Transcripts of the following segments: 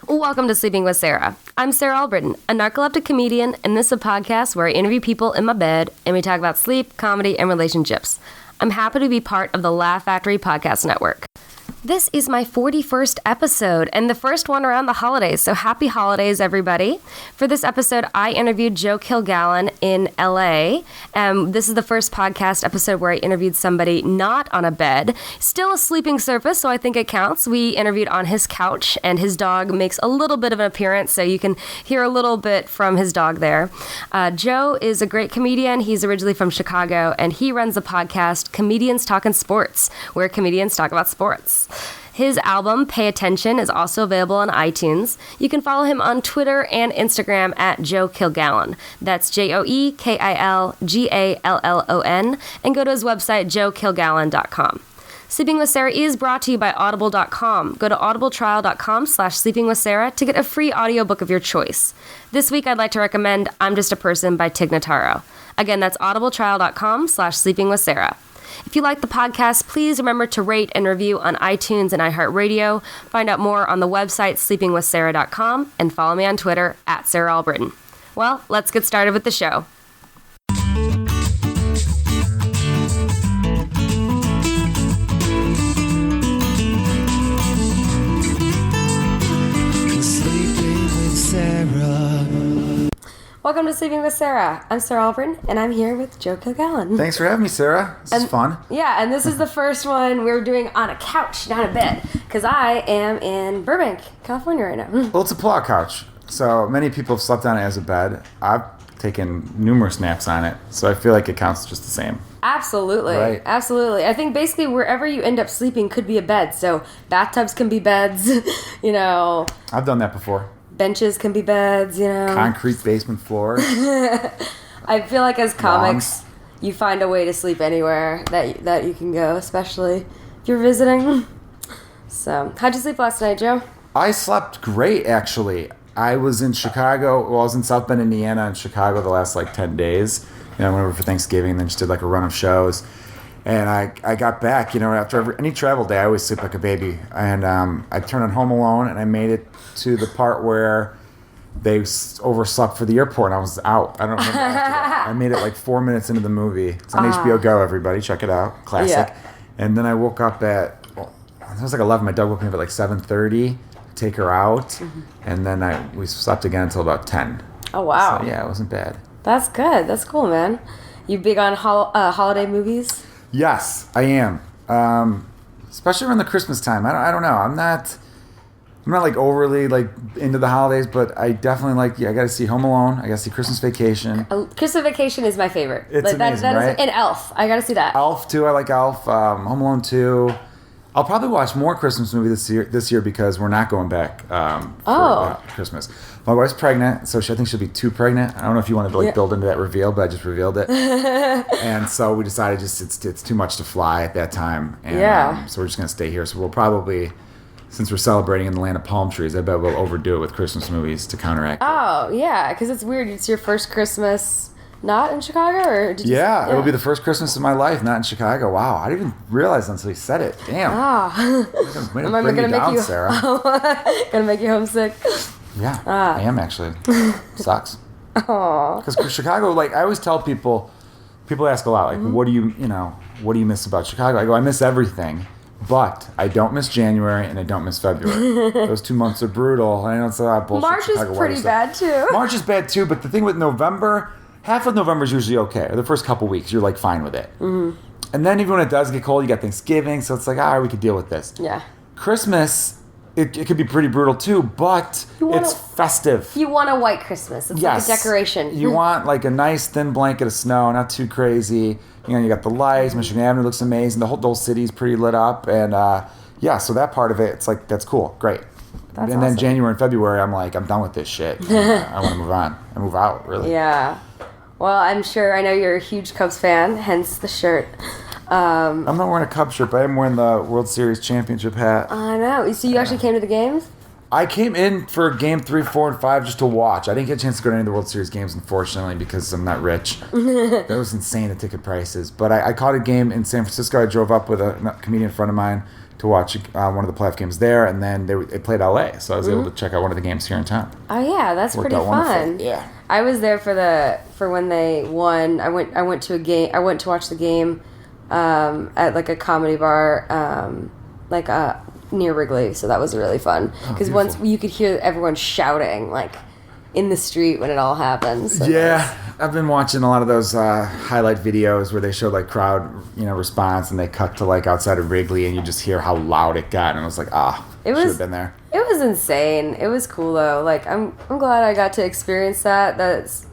Welcome to Sleeping with Sarah. I'm Sarah Albritton, a narcoleptic comedian, and this is a podcast where I interview people in my bed and we talk about sleep, comedy, and relationships. I'm happy to be part of the Laugh Factory Podcast Network. This is my 41st episode and the first one around the holidays, so happy holidays, everybody. For this episode, I interviewed Joe Kilgallon in LA. This is the first podcast episode where I interviewed somebody not on a bed, still a sleeping surface, so I think it counts. We interviewed on his couch, and his dog makes a little bit of an appearance, so you can hear a little bit from his dog there. Joe is a great comedian. He's originally from Chicago, and he runs the podcast Comedians Talking Sports, where comedians talk about sports. His album, Pay Attention, is also available on iTunes. You can follow him on Twitter and Instagram at Joe Kilgallon. That's JoeKilgallon, and go to his website, joekilgallon.com. Sleeping with Sarah is brought to you by Audible.com. Go to audibletrial.com/sleepingwithsarah to get a free audiobook of your choice. This week, I'd like to recommend I'm Just a Person by Tig Notaro. Again, that's audibletrial.com/sleepingwithsarah. If you like the podcast, please remember to rate and review on iTunes and iHeartRadio. Find out more on the website sleepingwithsarah.com and follow me on Twitter at Sarah Albritton. Well, let's get started with the show. Sleeping with Sarah. Welcome to Sleeping with Sarah. I'm Sarah Albritton, and I'm here with Joe Kilgallon. Thanks for having me, Sarah. This is fun. Yeah, and this is the first one we're doing on a couch, not a bed, because I am in Burbank, California right now. Well, it's a pull-out couch, so many people have slept on it as a bed. I've taken numerous naps on it, so I feel like it counts just the same. Absolutely. Right. Absolutely. I think basically wherever you end up sleeping could be a bed, so bathtubs can be beds, I've done that before. benches can be beds, Concrete basement floors. I feel like as comics, you find a way to sleep anywhere that you can go, especially if you're visiting. So, how'd you sleep last night, Joe? I slept great, actually. I was in Chicago. Well, I was in South Bend, Indiana, and Chicago the last 10 days. I went over for Thanksgiving and then just did a run of shows. And I got back, after any travel day, I always sleep like a baby. And I turned on Home Alone, and I made it to the part where they overslept for the airport, and I was out. I don't remember after that. I made it 4 minutes into the movie. It's on HBO Go, everybody. Check it out. Classic. Yeah. And then I woke up it was 11. My dog woke me up at 7:30, take her out, and then we slept again until about 10. Oh, wow. So, yeah, it wasn't bad. That's good. That's cool, man. You big on holiday movies? Yes, I am. Especially around the Christmas time. I don't know. I'm not overly into the holidays, but I definitely I got to see Home Alone. I got to see Christmas Vacation. Christmas Vacation is my favorite. It's amazing, right? And Elf. I got to see that. Elf too. I like Elf. Home Alone 2. I'll probably watch more Christmas movies this year because we're not going back for Christmas. My wife's pregnant, so I think she'll be 2 pregnant. I don't know if you wanted to build into that reveal, but I just revealed it. And so we decided it's too much to fly at that time. And, so we're just going to stay here. So we'll probably, since we're celebrating in the land of palm trees, I bet we'll overdo it with Christmas movies to counteract it. Oh, yeah, because it's weird. It's your first Christmas not in Chicago? Or did you it'll be the first Christmas of my life not in Chicago. Wow, I didn't even realize until you said it. Damn. Am I going to make you Sarah. Gonna make you homesick? Yeah, I am actually. Sucks. Aww. Because Chicago, I always tell people ask a lot, what do you miss about Chicago? I go, I miss everything, but I don't miss January and I don't miss February. Those 2 months are brutal. I know it's a lot of bullshit. March Chicago is pretty weather bad too. March is bad too, but the thing with November, half of November is usually okay. Or the first couple weeks, you're fine with it. Mm-hmm. And then even when it does get cold, you got Thanksgiving, so it's we could deal with this. Yeah. Christmas, it could be pretty brutal too, but it's festive. You want a white Christmas. It's like a decoration. You want a nice thin blanket of snow, not too crazy. You got the lights. Michigan Avenue looks amazing. The whole city's pretty lit up, and so that part of it, it's that's cool, great. That's and then January and February, I'm I'm done with this shit. I want to move on. I move out, really. Yeah. Well, I know you're a huge Cubs fan, hence the shirt. I'm not wearing a Cubs shirt, but I'm wearing the World Series championship hat. I know. So you actually came to the games? I came in for game 3, 4, and 5 just to watch. I didn't get a chance to go to any of the World Series games, unfortunately, because I'm not rich. That was insane, the ticket prices. But I caught a game in San Francisco. I drove up with a comedian friend of mine to watch one of the playoff games there, and then they played LA, so I was able to check out one of the games here in town. Oh yeah, that's Worked pretty out wonderful. fun. Yeah. I was there for when they won. I went to a game. I went to watch the game at like a comedy bar, near Wrigley. So that was really fun because once you could hear everyone shouting like in the street when it all happened. So Yeah, I've been watching a lot of those highlight videos where they showed like crowd, response, and they cut to like outside of Wrigley, and you just hear how loud it got, and I was like, should have been there. It was insane. It was cool though. Like I'm glad I got to experience that.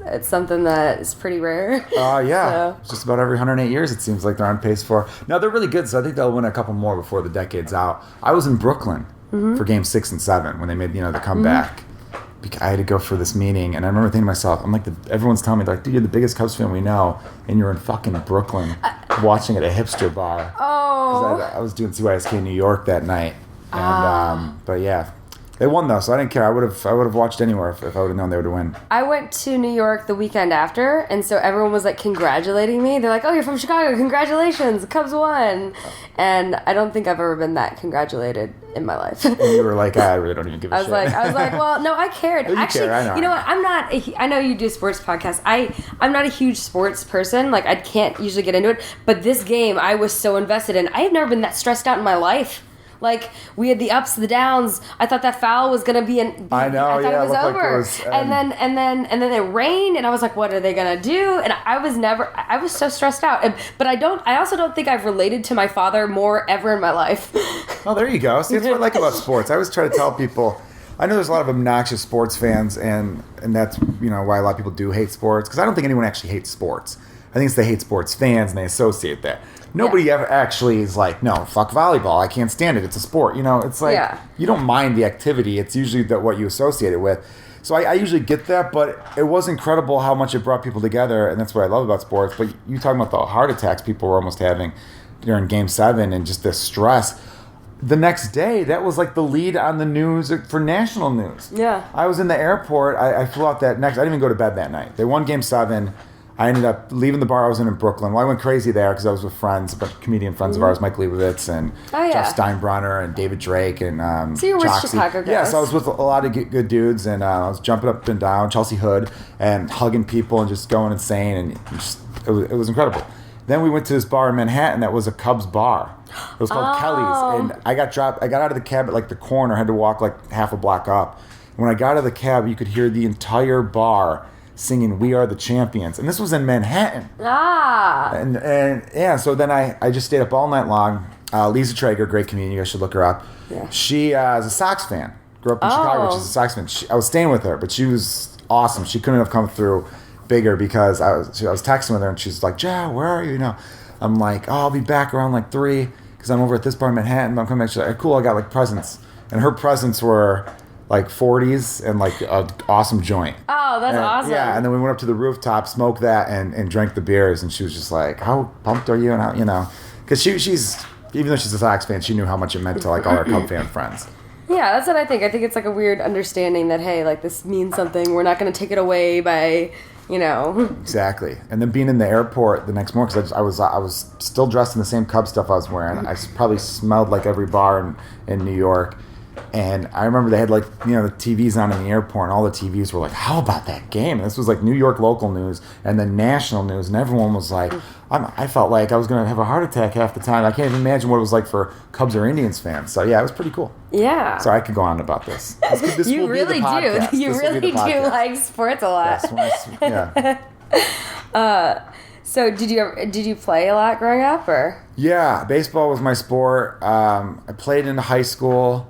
It's something that is pretty rare. Yeah. So. It's just about every 108 years it seems like they're on pace for. No, they're really good, so I think they'll win a couple more before the decade's out. I was in Brooklyn for game 6 and 7 when they made, the comeback. I had to go for this meeting, and I remember thinking to myself, I'm like, everyone's telling me, like, dude, you're the biggest Cubs fan we know, and you're in fucking Brooklyn watching at a hipster bar. Oh. Because I was doing CYSK in New York that night. And, but yeah. They won though, so I didn't care. I would have watched anywhere if I would have known they would win. I went to New York the weekend after, and so everyone was like congratulating me. They're like, "Oh, you're from Chicago! Congratulations, the Cubs won!" And I don't think I've ever been that congratulated in my life. And you were like, I really don't even give a shit. I was like, well, no, I cared. You Actually, care, I know. You know what? I'm not. I know you do sports podcasts. I'm not a huge sports person. Like I can't usually get into it. But this game, I was so invested in. I have never been that stressed out in my life. Like, we had the ups, the downs. I thought that foul was gonna be I know, I thought yeah, it was it looked over. like it was, and then it rained, and I was like, what are they gonna do? And I was so stressed out. But I also don't think I've related to my father more ever in my life. Oh, there you go. See, that's what I like about sports. I always try to tell people, I know there's a lot of obnoxious sports fans, and that's why a lot of people do hate sports, because I don't think anyone actually hates sports. I think it's they hate sports fans, and they associate that. Nobody ever actually is like, no, fuck volleyball. I can't stand it. It's a sport. It's like, you don't mind the activity. It's usually what you associate it with. So I usually get that, but it was incredible how much it brought people together, and that's what I love about sports. But you talking about the heart attacks people were almost having during Game 7 and just the stress. The next day, that was like the lead on the news for national news. Yeah. I was in the airport. I flew out I didn't even go to bed that night. They won Game 7. I ended up leaving the bar I was in Brooklyn. Well, I went crazy there because I was with friends, a bunch of comedian friends of ours, Mike Leibovitz and Jeff Steinbrunner and David Drake and So you were with Choxy. Chicago guys. Yeah, so I was with a lot of good dudes, and I was jumping up and down, Chelsea Hood, and hugging people and just going insane, and it was incredible. Then we went to this bar in Manhattan that was a Cubs bar. It was called Kelly's, and I got out of the cab at like the corner, had to walk like half a block up. When I got out of the cab, you could hear the entire bar singing "We Are the Champions," and this was in Manhattan. And yeah, so then I just stayed up all night long. Lisa Traeger, great comedian, you guys should look her up. Yeah. She is a Sox fan. Grew up in Chicago. She's a Sox fan. I was staying with her, but she was awesome. She couldn't have come through bigger because I was texting with her, and she's like, "Joe, where are you?" I'm like, "Oh, I'll be back around like 3 because I'm over at this bar in Manhattan. I'm coming back." She's like, "Cool, I got like presents," and her presents were like 40s and like an awesome joint. Oh, that's awesome. Yeah, and then we went up to the rooftop, smoked that, and drank the beers, and she was just like, "How pumped are you?" And because she's even though she's a Sox fan, she knew how much it meant to like all our Cub fan friends. Yeah, that's what I think. I think it's like a weird understanding that, hey, like this means something. We're not going to take it away by, Exactly. And then being in the airport the next morning, because I was still dressed in the same Cub stuff I was wearing. I probably smelled like every bar in New York. And I remember they had like, the TVs on in the airport, and all the TVs were like, how about that game? And this was like New York local news and then national news, and everyone was like, I felt like I was going to have a heart attack half the time. I can't even imagine what it was like for Cubs or Indians fans. So yeah, it was pretty cool. Yeah. So I could go on about this. This You will be the really do. podcast. You This will be really the do podcast. like sports a lot. Yes, yeah. So did you play a lot growing up, or? Yeah, baseball was my sport. I played in high school.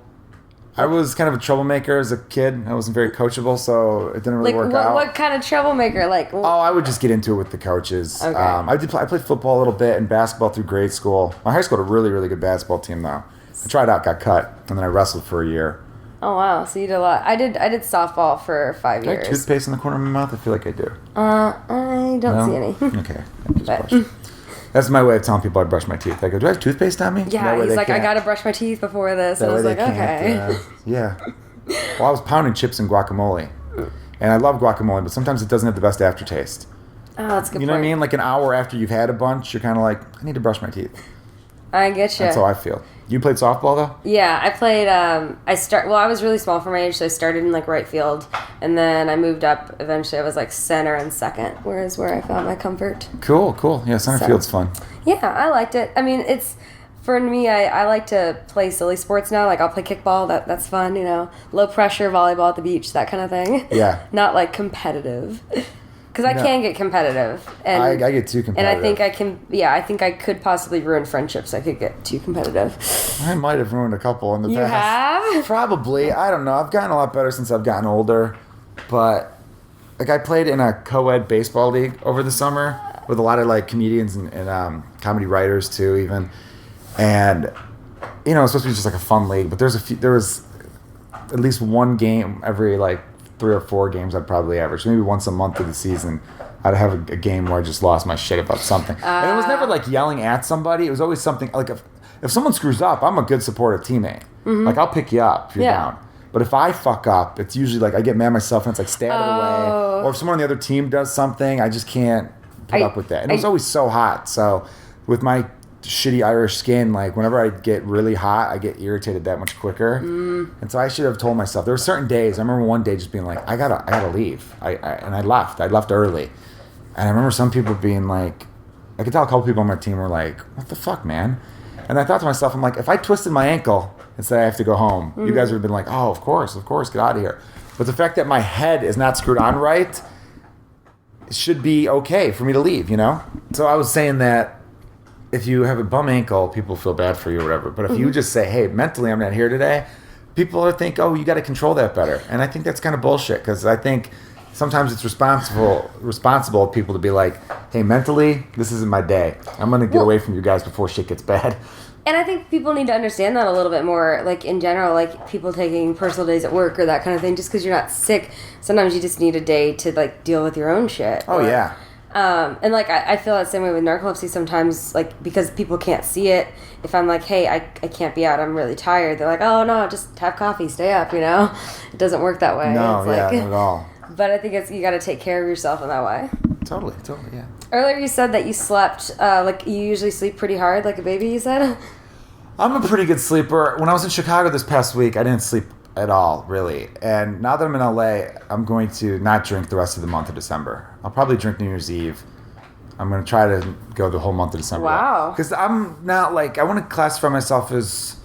I was kind of a troublemaker as a kid. I wasn't very coachable, so it didn't really work out. What kind of troublemaker? Like, I would just get into it with the coaches. Okay. I played football a little bit and basketball through grade school. My high school had a really, really good basketball team, though. I tried out, got cut, and then I wrestled for a year. Oh wow! So you did a lot. I did softball for 5 Do I years. have toothpaste in the corner of my mouth? I feel like I do. I don't see any. Okay. That's my way of telling people I brush my teeth. I go, do I have toothpaste on me? Yeah, he's like, I gotta brush my teeth before this, and I was like, okay. Yeah. Well, I was pounding chips and guacamole. And I love guacamole, but sometimes it doesn't have the best aftertaste. Oh, that's a good You know point. what I mean? Like an hour after you've had a bunch, you're kind of like, I need to brush my teeth. I get you. That's how I feel. You played softball, though? Yeah, I played, I was really small for my age, so I started in, like, right field, and then I moved up. Eventually, I was, like, center and second, where I found my comfort. Cool. Yeah, center field's fun. Yeah, I liked it. I mean, for me, I like to play silly sports now. Like, I'll play kickball. That's fun, you know. Low pressure, volleyball at the beach, that kind of thing. Yeah. Not, like, competitive. Because I No. can get competitive. And I get too competitive. And I think I think I could possibly ruin friendships. I could get too competitive. I might have ruined a couple in the You past. have? Probably. I don't know. I've gotten a lot better since I've gotten older. But, like, I played in a co-ed baseball league over the summer with a lot of, like, comedians and comedy writers, too, even. And, you know, it's supposed to be just, like, a fun league. But there was at least one game every, like, 3 or 4 games I'd probably average. Maybe once a month of the season, I'd have a game where I just lost my shit about something. And it was never, like, yelling at somebody. It was always something, like, if someone screws up, I'm a good supportive teammate. Mm-hmm. Like, I'll pick you up if you're down. But if I fuck up, it's usually, like, I get mad at myself and it's, like, stay out of the way. Or if someone on the other team does something, I just can't put up with that. And it was always so hot. So with my shitty Irish skin, like, whenever I get really hot, I get irritated that much quicker. And so I should have told myself. There were certain days. I remember one day just being like, I gotta leave. And I left. I left early. And I remember some people being like, I could tell a couple people on my team were like, what the fuck, man? And I thought to myself, I'm like, if I twisted my ankle and said I have to go home, you guys would have been like, oh, of course, get out of here. But the fact that my head is not screwed on right, it should be okay for me to leave, you know? So I was saying that if you have a bum ankle, people feel bad for you or whatever. But if you just say, hey, mentally I'm not here today, people are think, oh, you got to control that better. And I think that's kind of bullshit, because I think sometimes it's responsible of people to be like, hey, mentally, this isn't my day. I'm going to get away from you guys before shit gets bad. And I think people need to understand that a little bit more, like, in general, like, people taking personal days at work or that kind of thing. Just because you're not sick, sometimes you just need a day to, like, deal with your own shit. Oh, yeah. And, like, I feel that same way with narcolepsy sometimes, like, because people can't see it. If I'm like, hey, I can't be out, I'm really tired, they're like, oh, no, just have coffee, stay up, you know? It doesn't work that way. No, it's yeah, like, not at all. But I think you got to take care of yourself in that way. Totally, yeah. Earlier you said that you slept, like, you usually sleep pretty hard, like a baby, you said? I'm a pretty good sleeper. When I was in Chicago this past week, I didn't sleep at all, really. And now that I'm in LA, I'm going to not drink the rest of the month of December. I'll probably drink New Year's Eve. I'm going to try to go the whole month of December. Wow. Because I'm not like, I want to classify myself as,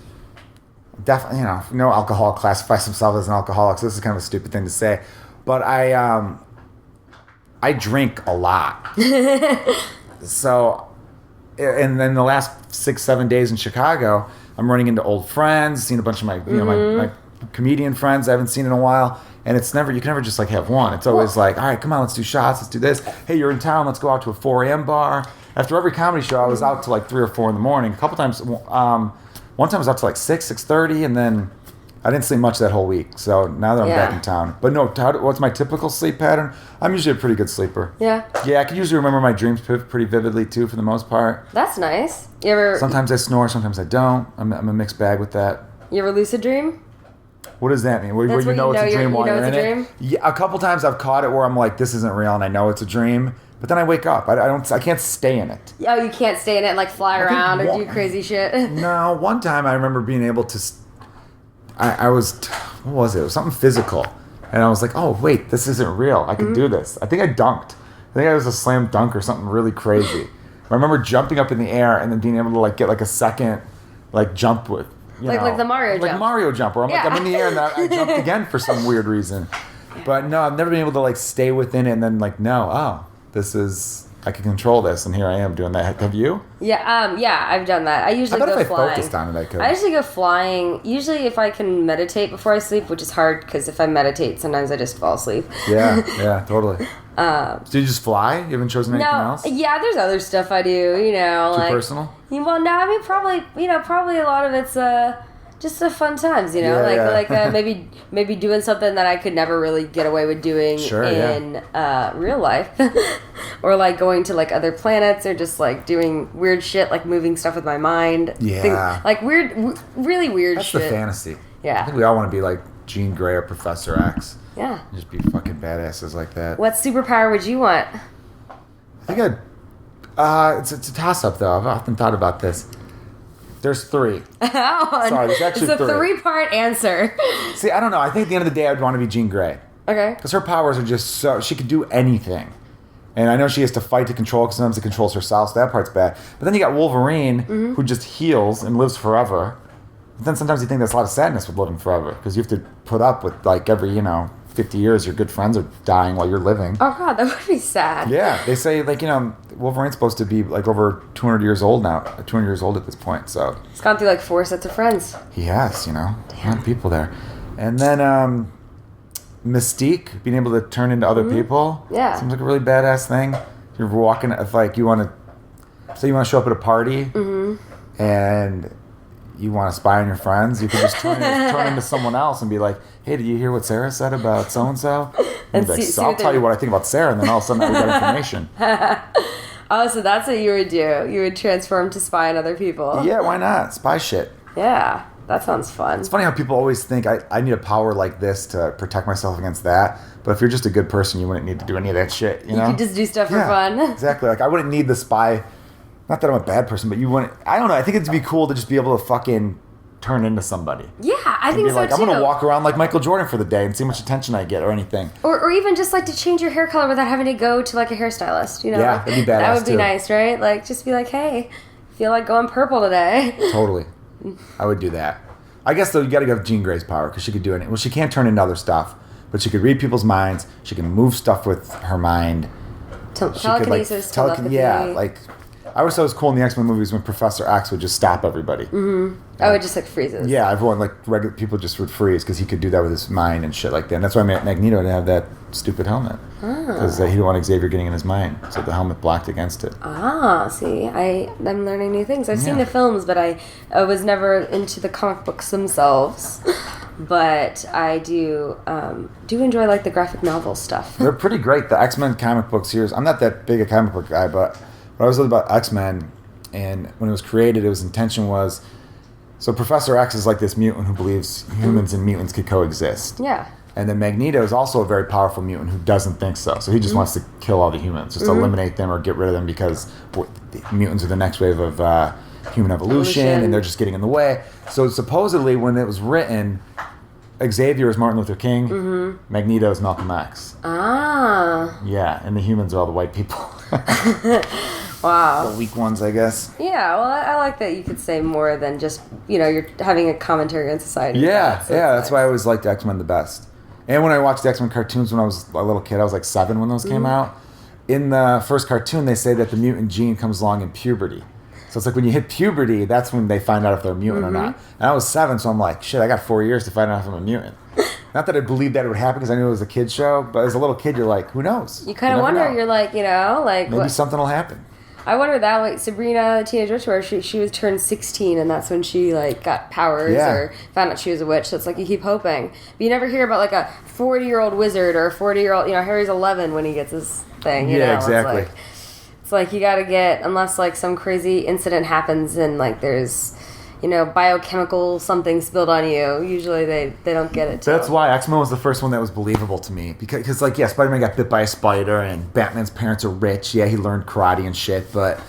definitely, you know, no alcoholic classifies himself as an alcoholic, so this is kind of a stupid thing to say. But I drink a lot. So, and then the last 6-7 days in Chicago, I'm running into old friends, seeing a bunch of my, you know, my comedian friends I haven't seen in a while. And you can never just like have one. It's always like, all right, come on, let's do shots, let's do this. Hey, you're in town, let's go out to a 4 a.m. bar. After every comedy show, I was out to like 3 or 4 in the morning. A couple times, one time I was out to like 6:30, and then I didn't sleep much that whole week. So now that I'm back in town. But no, what's my typical sleep pattern? I'm usually a pretty good sleeper. Yeah. Yeah, I can usually remember my dreams pretty vividly too, for the most part. That's nice. You ever Sometimes I snore, sometimes I don't. I'm a mixed bag with that. You ever lucid dream? What does that mean? Where That's you know it's a dream while you're in it's a dream? it? Yeah, a couple times I've caught it where I'm like, this isn't real, and I know it's a dream. But then I wake up. I can't stay in it. Oh, you can't stay in it and like fly around or do crazy shit? No, one time I remember being able to. I was, what was it? It was something physical, and I was like, oh wait, this isn't real. I can do this. I think I dunked. I think I was a slam dunk or something really crazy. I remember jumping up in the air and then being able to like get like a second like jump with. Like the Mario jump. Like Mario jump, where I'm in the air and I jumped again for some weird reason. But no, I've never been able to like stay within it and then like, I can control this, and here I am doing that. Have you? Yeah, I've done that. I usually I bet go if flying. I focused on it, I could. I usually go flying. Usually if I can meditate before I sleep, which is hard because if I meditate, sometimes I just fall asleep. Yeah, totally. Do you just fly? You haven't chosen anything else? Yeah, there's other stuff I do, you know. Too like, personal? Well, no, I mean, probably a lot of it's just the fun times, you know, maybe doing something that I could never really get away with doing in real life, or like going to like other planets, or just like doing weird shit, like moving stuff with my mind. Yeah, like really weird That's shit. the fantasy. Yeah, I think we all want to be like Jean Grey or Professor X. Yeah. Just be fucking badasses like that. What superpower would you want? I think it's a toss-up, though. I've often thought about this. There's 3. Sorry, there's actually 3. It's a 3-part answer. See, I don't know. I think at the end of the day, I'd want to be Jean Grey. Okay. Because her powers are just so... She could do anything. And I know she has to fight to control, because sometimes it controls herself, so that part's bad. But then you got Wolverine, who just heals and lives forever. But then sometimes you think there's a lot of sadness with living forever, because you have to put up with, like, every, 50 years, your good friends are dying while you're living. Oh, God, that would be sad. Yeah, they say, like, Wolverine's supposed to be, like, over 200 years old now. 200 years old at this point, so... He's gone through, like, 4 sets of friends. He has, A lot of people there. And then, Mystique, being able to turn into other people. Yeah. Seems like a really badass thing. You're walking, if, like, you want to... Say you want to show up at a party, and... you want to spy on your friends, you can just turn into someone else and be like, hey, did you hear what Sarah said about so-and-so? And be like, so I'll tell you what I think about Sarah, and then all of a sudden we got information. Oh, so that's what you would do. You would transform to spy on other people. Yeah, why not? Spy shit. Yeah, that sounds fun. It's funny how people always think, I need a power like this to protect myself against that. But if you're just a good person, you wouldn't need to do any of that shit, you know? You could just do stuff for fun. Exactly. Like, I wouldn't need the spy... Not that I'm a bad person, but you wouldn't... I don't know. I think it'd be cool to just be able to fucking turn into somebody. Yeah, I think so, like, too. I'm going to walk around like Michael Jordan for the day and see how much attention I get or anything. Or even just, like, to change your hair color without having to go to, like, a hairstylist, Yeah, like, that'd be badass, that would be too. nice, right? Like, just be like, hey, feel like going purple today. Totally. I would do that. I guess, though, you got to give Jean Grey's power, because she could do it. Well, she can't turn into other stuff, but she could read people's minds. She can move stuff with her mind. Telekinesis, telepathy. Yeah, like... I always thought it was cool in the X-Men movies when Professor X would just stop everybody. Mm-hmm. Oh, it just, like, freezes. Yeah, everyone, like, regular people just would freeze because he could do that with his mind and shit like that. And that's why Magneto didn't have that stupid helmet. Because he didn't want Xavier getting in his mind. So the helmet blocked against it. Ah, see, I'm learning new things. I've seen the films, but I was never into the comic books themselves. But I do enjoy, like, the graphic novel stuff. They're pretty great. The X-Men comic book series. I'm not that big a comic book guy, but... What I was learning about X-Men, and when it was created, its intention was... So Professor X is like this mutant who believes humans and mutants could coexist. Yeah. And then Magneto is also a very powerful mutant who doesn't think so. So he just wants to kill all the humans, just eliminate them or get rid of them because the mutants are the next wave of human evolution, and they're just getting in the way. So supposedly, when it was written, Xavier is Martin Luther King, Magneto is Malcolm X. Ah. Yeah, and the humans are all the white people. Wow. The weak ones, I guess. Yeah, well, I like that you could say more than just, you're having a commentary on society. Yeah, so that's why I always liked X-Men the best. And when I watched the X-Men cartoons when I was a little kid, I was like 7 when those came out. In the first cartoon, they say that the mutant gene comes along in puberty. So it's like when you hit puberty, that's when they find out if they're a mutant or not. And I was 7, so I'm like, shit, I got 4 years to find out if I'm a mutant. Not that I believed that it would happen because I knew it was a kid's show, but as a little kid, you're like, who knows? You kind of wonder, you're like, maybe something will happen. I wonder that, like, Sabrina the Teenage Witch, where she was turned 16, and that's when she, like, got powers or found out she was a witch. So it's like you keep hoping. But you never hear about, like, a 40-year-old wizard or a 40-year-old, Harry's 11 when he gets his thing, you know? Exactly. It's like you gotta get, unless, like, some crazy incident happens and, like, there's... biochemical something spilled on you. Usually they don't get it. That's why X-Men was the first one that was believable to me. Because like, Spider-Man got bit by a spider, and Batman's parents are rich. Yeah, he learned karate and shit, but...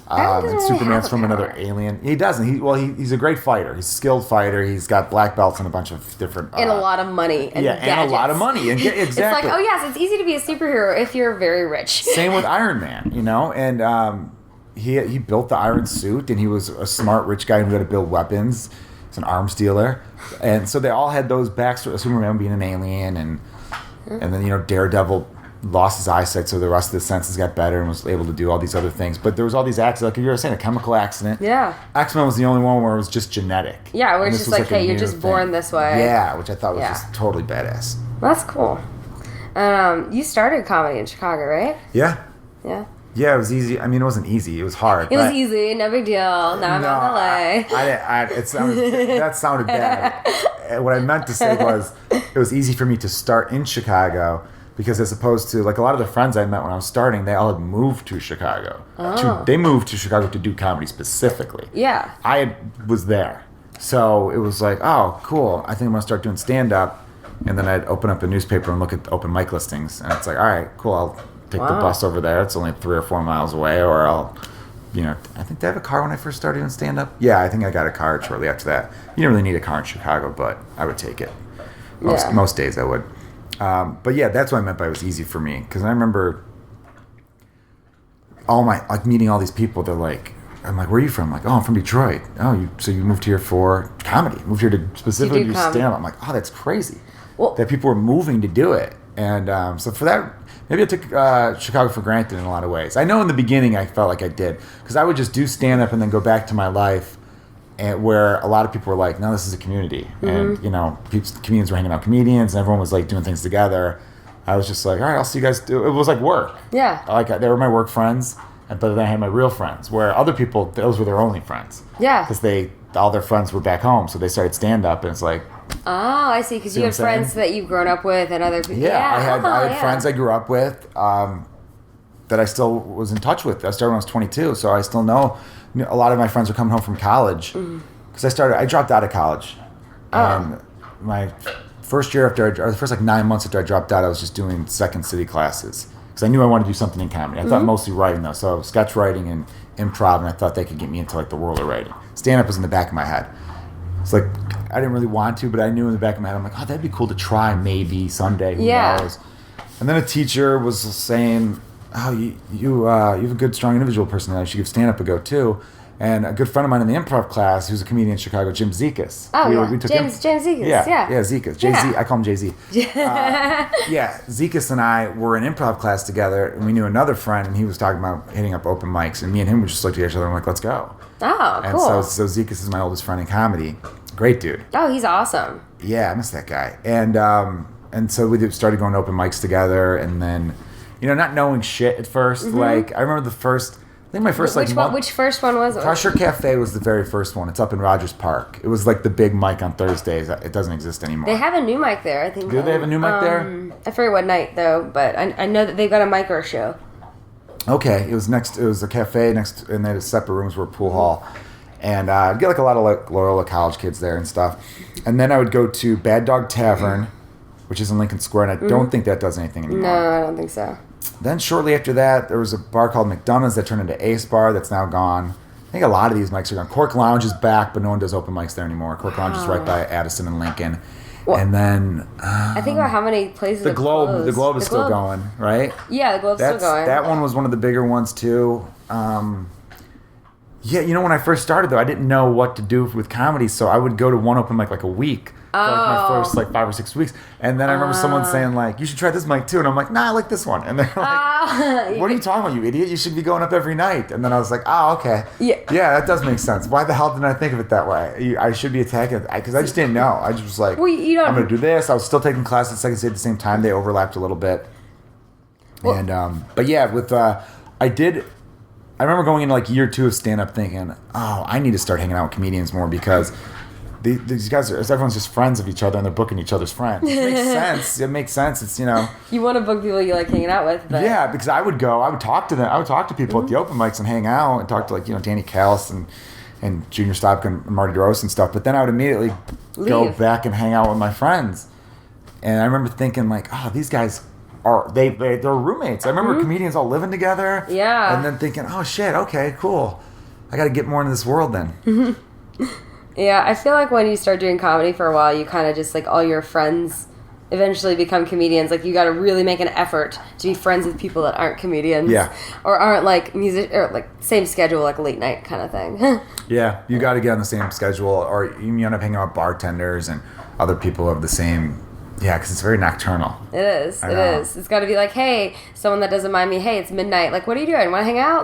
and Superman's from another alien. He doesn't. He's a great fighter. He's a skilled fighter. He's got black belts and a bunch of different... and a lot of money. And gadgets. And a lot of money. And exactly. It's like, oh yes, it's easy to be a superhero if you're very rich. Same with Iron Man, And... He built the iron suit, and he was a smart rich guy who had to build weapons. He's an arms dealer, and so they all had those backstories. Superman being an alien, and then Daredevil lost his eyesight, so the rest of his senses got better and was able to do all these other things. But there was all these accidents, like you were saying, a chemical accident. Yeah. X-Men was the only one where it was just genetic. Yeah, where it's just like, hey, you're just born this way. Yeah, which I thought was just totally badass. That's cool. You started comedy in Chicago, right? Yeah. Yeah. Yeah, it was easy. I mean, it wasn't easy. It was hard. It was easy. No big deal. Now I'm out in LA. That sounded bad. What I meant to say was it was easy for me to start in Chicago because as opposed to, like, a lot of the friends I met when I was starting, they all had moved to Chicago. They moved to Chicago to do comedy specifically. Yeah. I was there. So it was like, oh, cool. I think I'm going to start doing stand-up. And then I'd open up a newspaper and look at the open mic listings. And it's like, all right, cool, I'll take the bus over there. It's only 3 or 4 miles away. Or I'll, I think they have a car when I first started doing stand-up. Yeah, I think I got a car shortly after that. You didn't really need a car in Chicago, but I would take it. Most days I would. But yeah, that's what I meant by it was easy for me. Because I remember meeting all these people. They're like, I'm like, where are you from? I'm like, oh, I'm from Detroit. Oh, so you moved here for comedy. Moved here to specifically do stand-up. I'm like, oh, that's crazy. Well, that people were moving to do it. And so for that, maybe I took Chicago for granted in a lot of ways. I know in the beginning I felt like I did. Because I would just do stand-up and then go back to my life where a lot of people were like, no, this is a community. And, comedians were hanging out with comedians and everyone was like doing things together. I was just like, all right, I'll see you guys do. It was like work. Yeah. Like they were my work friends. But then I had my real friends, where other people, those were their only friends. Yeah. Because all their friends were back home, so they started stand-up, and it's like... Oh, I see, because you had friends that you've grown up with and other people. Yeah, I had friends I grew up with that I still was in touch with. I started when I was 22, so I still know a lot of my friends are coming home from college. Because I dropped out of college. And my first year or the first 9 months after I dropped out, I was just doing second city classes. Because I knew I wanted to do something in comedy. I thought mostly writing, though. So sketch writing and improv, and I thought they could get me into the world of writing. Stand-up was in the back of my head. It's like, I didn't really want to, but I knew in the back of my head, I'm like, oh, that'd be cool to try maybe someday. Who knows? And then a teacher was saying, oh, you have a good, strong individual personality. You should give stand-up a go, too. And a good friend of mine in the improv class, who's a comedian in Chicago, Jim Zekas. Oh, we took James Zekas. Yeah, Zekas. Jay-Z. I call him Jay-Z. Zekas and I were in improv class together, and we knew another friend, and he was talking about hitting up open mics, and me and him would just look at each other and we're like, let's go. Oh, and cool. And so Zekas is my oldest friend in comedy. Great dude. Oh, he's awesome. Yeah, I miss that guy. And so we started going to open mics together, and then, not knowing shit at first. Like, I remember I think my first which first one was it? Pressure Cafe was the very first one. It's up in Rogers Park. It was the big mic on Thursdays. It doesn't exist anymore. They have a new mic there, I think. Do they have a new mic there? I forget what night though, but I know that they've got a micro show. Okay, it was a cafe next, and they had separate rooms were a pool hall, and I'd get a lot of Loyola college kids there and stuff, and then I would go to Bad Dog Tavern, which is in Lincoln Square, and I don't think that does anything anymore. No, I don't think so. Then shortly after that, there was a bar called McDonough's that turned into Ace Bar that's now gone. I think a lot of these mics are gone. Cork Lounge is back, but no one does open mics there anymore. Cork Lounge is right by Addison and Lincoln. Well, and then... I think about how many places The Globe is still going, right? Yeah, the Globe's still going. That one was one of the bigger ones, too. When I first started, though, I didn't know what to do with comedy, so I would go to one open mic a week. For my first 5 or 6 weeks, and then I remember someone saying you should try this mic too, and I'm like, nah, I like this one, and they're like, what are you talking about, you idiot? You should be going up every night. And then I was like, okay, yeah, that does make sense. Why the hell didn't I think of it that way? I should be attacking it because I just didn't know. I just was like, I'm gonna do this. I was still taking classes at Second State at the same time. They overlapped a little bit, and I remember going into year 2 of stand up thinking, I need to start hanging out with comedians more because these guys everyone's just friends of each other and they're booking each other's friends. It makes sense. It makes sense. It's you want to book people you like hanging out with. But... Yeah, because I would talk to them. I would talk to people at the open mics and hang out and talk to Danny Callis and Junior Stopka and Marty DeRosa and stuff. But then I would immediately go back and hang out with my friends. And I remember thinking these guys they're roommates. I remember comedians all living together. Yeah. And then thinking, oh shit, okay, cool. I got to get more into this world then. Yeah, I feel like when you start doing comedy for a while, you kind of just all your friends eventually become comedians. You got to really make an effort to be friends with people that aren't comedians. Yeah. Or aren't music or same schedule, late night kind of thing. Yeah, you got to get on the same schedule, or you end up hanging out with bartenders and other people of the same. Yeah, because it's very nocturnal. It is. It is. It's got to be hey, someone that doesn't mind me, hey, it's midnight. What are you doing? Want to hang out?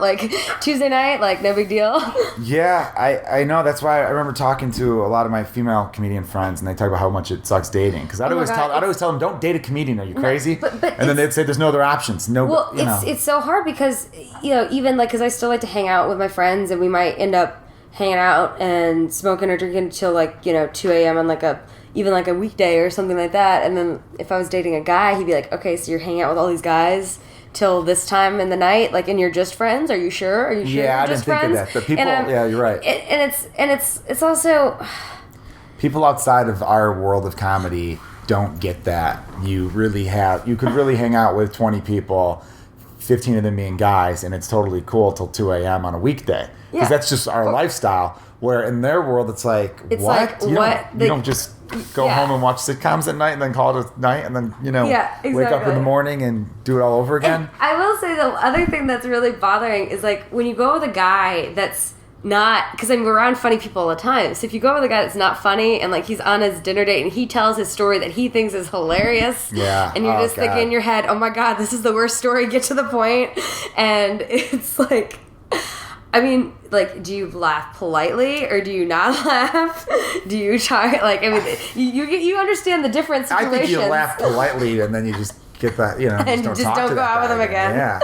Tuesday night? No big deal? Yeah, I know. That's why I remember talking to a lot of my female comedian friends, and they talk about how much it sucks dating. Because I'd always tell them, don't date a comedian. Are you crazy? But and then they'd say there's no other options. No. Well, it's so hard because, even because I still like to hang out with my friends, and we might end up hanging out and smoking or drinking until 2 a.m. on even a weekday or something like that. And then if I was dating a guy, he'd be like, okay, so you're hanging out with all these guys till this time in the night, and you're just friends? Are you sure? Are you sure? Yeah, you're I didn't think of that. But people, yeah, you're right. And it's also people outside of our world of comedy don't get that. You could really hang out with 20 people, 15 of them being guys, and it's totally cool till 2 a.m. on a weekday. Because that's just our lifestyle. Where in their world, it's like, what? You don't just go home and watch sitcoms at night and then call it a night and then, wake up in the morning and do it all over again. And I will say the other thing that's really bothering is like when you go with a guy that's not, because I mean, we're around funny people all the time. So if you go with a guy that's not funny and like he's on his dinner date and he tells his story that he thinks is hilarious, and you're just thinking in your head, oh my God, this is the worst story, get to the point. And it's like, I mean, like, do you laugh politely or do you not laugh? Do you try, like, I mean, you understand the different situations. I think you laugh politely and then you just get that, and just don't go out with them again. Yeah.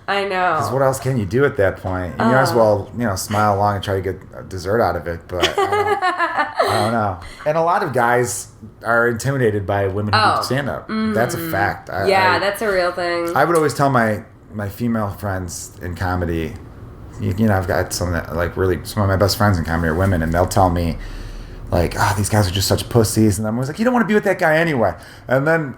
I know. Because what else can you do at that point? You might as well, smile along and try to get a dessert out of it, but I don't know. And a lot of guys are intimidated by women who do stand-up. Mm-hmm. That's a fact. That's a real thing. I would always tell my female friends in comedy, I've got some of my best friends in comedy are women, and they'll tell me, like, these guys are just such pussies. And I'm always like, you don't want to be with that guy anyway. And then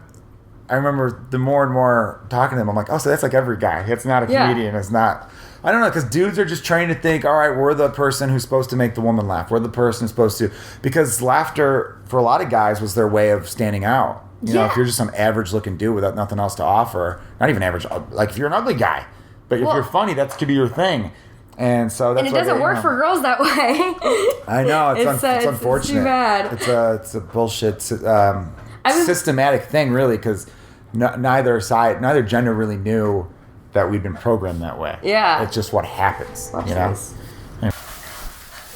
I remember the more and more talking to them, I'm like, so that's like every guy. It's not a comedian. It's not. I don't know, because dudes are just trying to think, all right, we're the person who's supposed to make the woman laugh. We're the person who's supposed to. Because laughter, for a lot of guys, was their way of standing out. If you're just some average-looking dude without nothing else to offer, not even average, like if you're an ugly guy, but if you're funny, that could be your thing. And so that's it doesn't work for girls that way. I know it's unfortunate. It's too bad. It's a bullshit systematic thing, really, because neither gender really knew that we'd been programmed that way. Yeah, it's just what happens. Nice.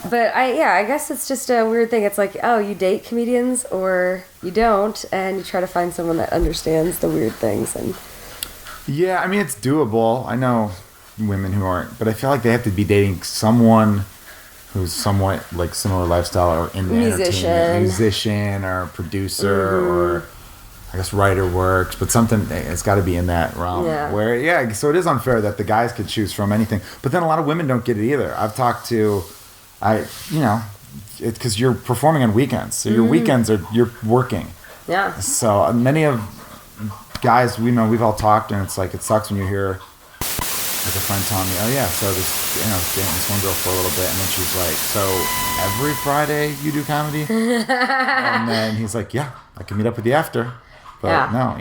But I guess it's just a weird thing. It's like, you date comedians or you don't, and you try to find someone that understands the weird things. And yeah, I mean, it's doable. I know women who aren't, but I feel like they have to be dating someone who's somewhat like similar lifestyle or in the entertainment, musician or producer or I guess writer works, but something, it's got to be in that realm where so it is unfair that the guys could choose from anything, but then a lot of women don't get it either. I've talked to it's because you're performing on weekends, so your weekends you're working, so many of guys we've all talked, and it's like it sucks when you hear like a friend telling me, so this one girl for a little bit, and then she's like, so every Friday you do comedy? And then he's like, yeah, I can meet up with you after. But no,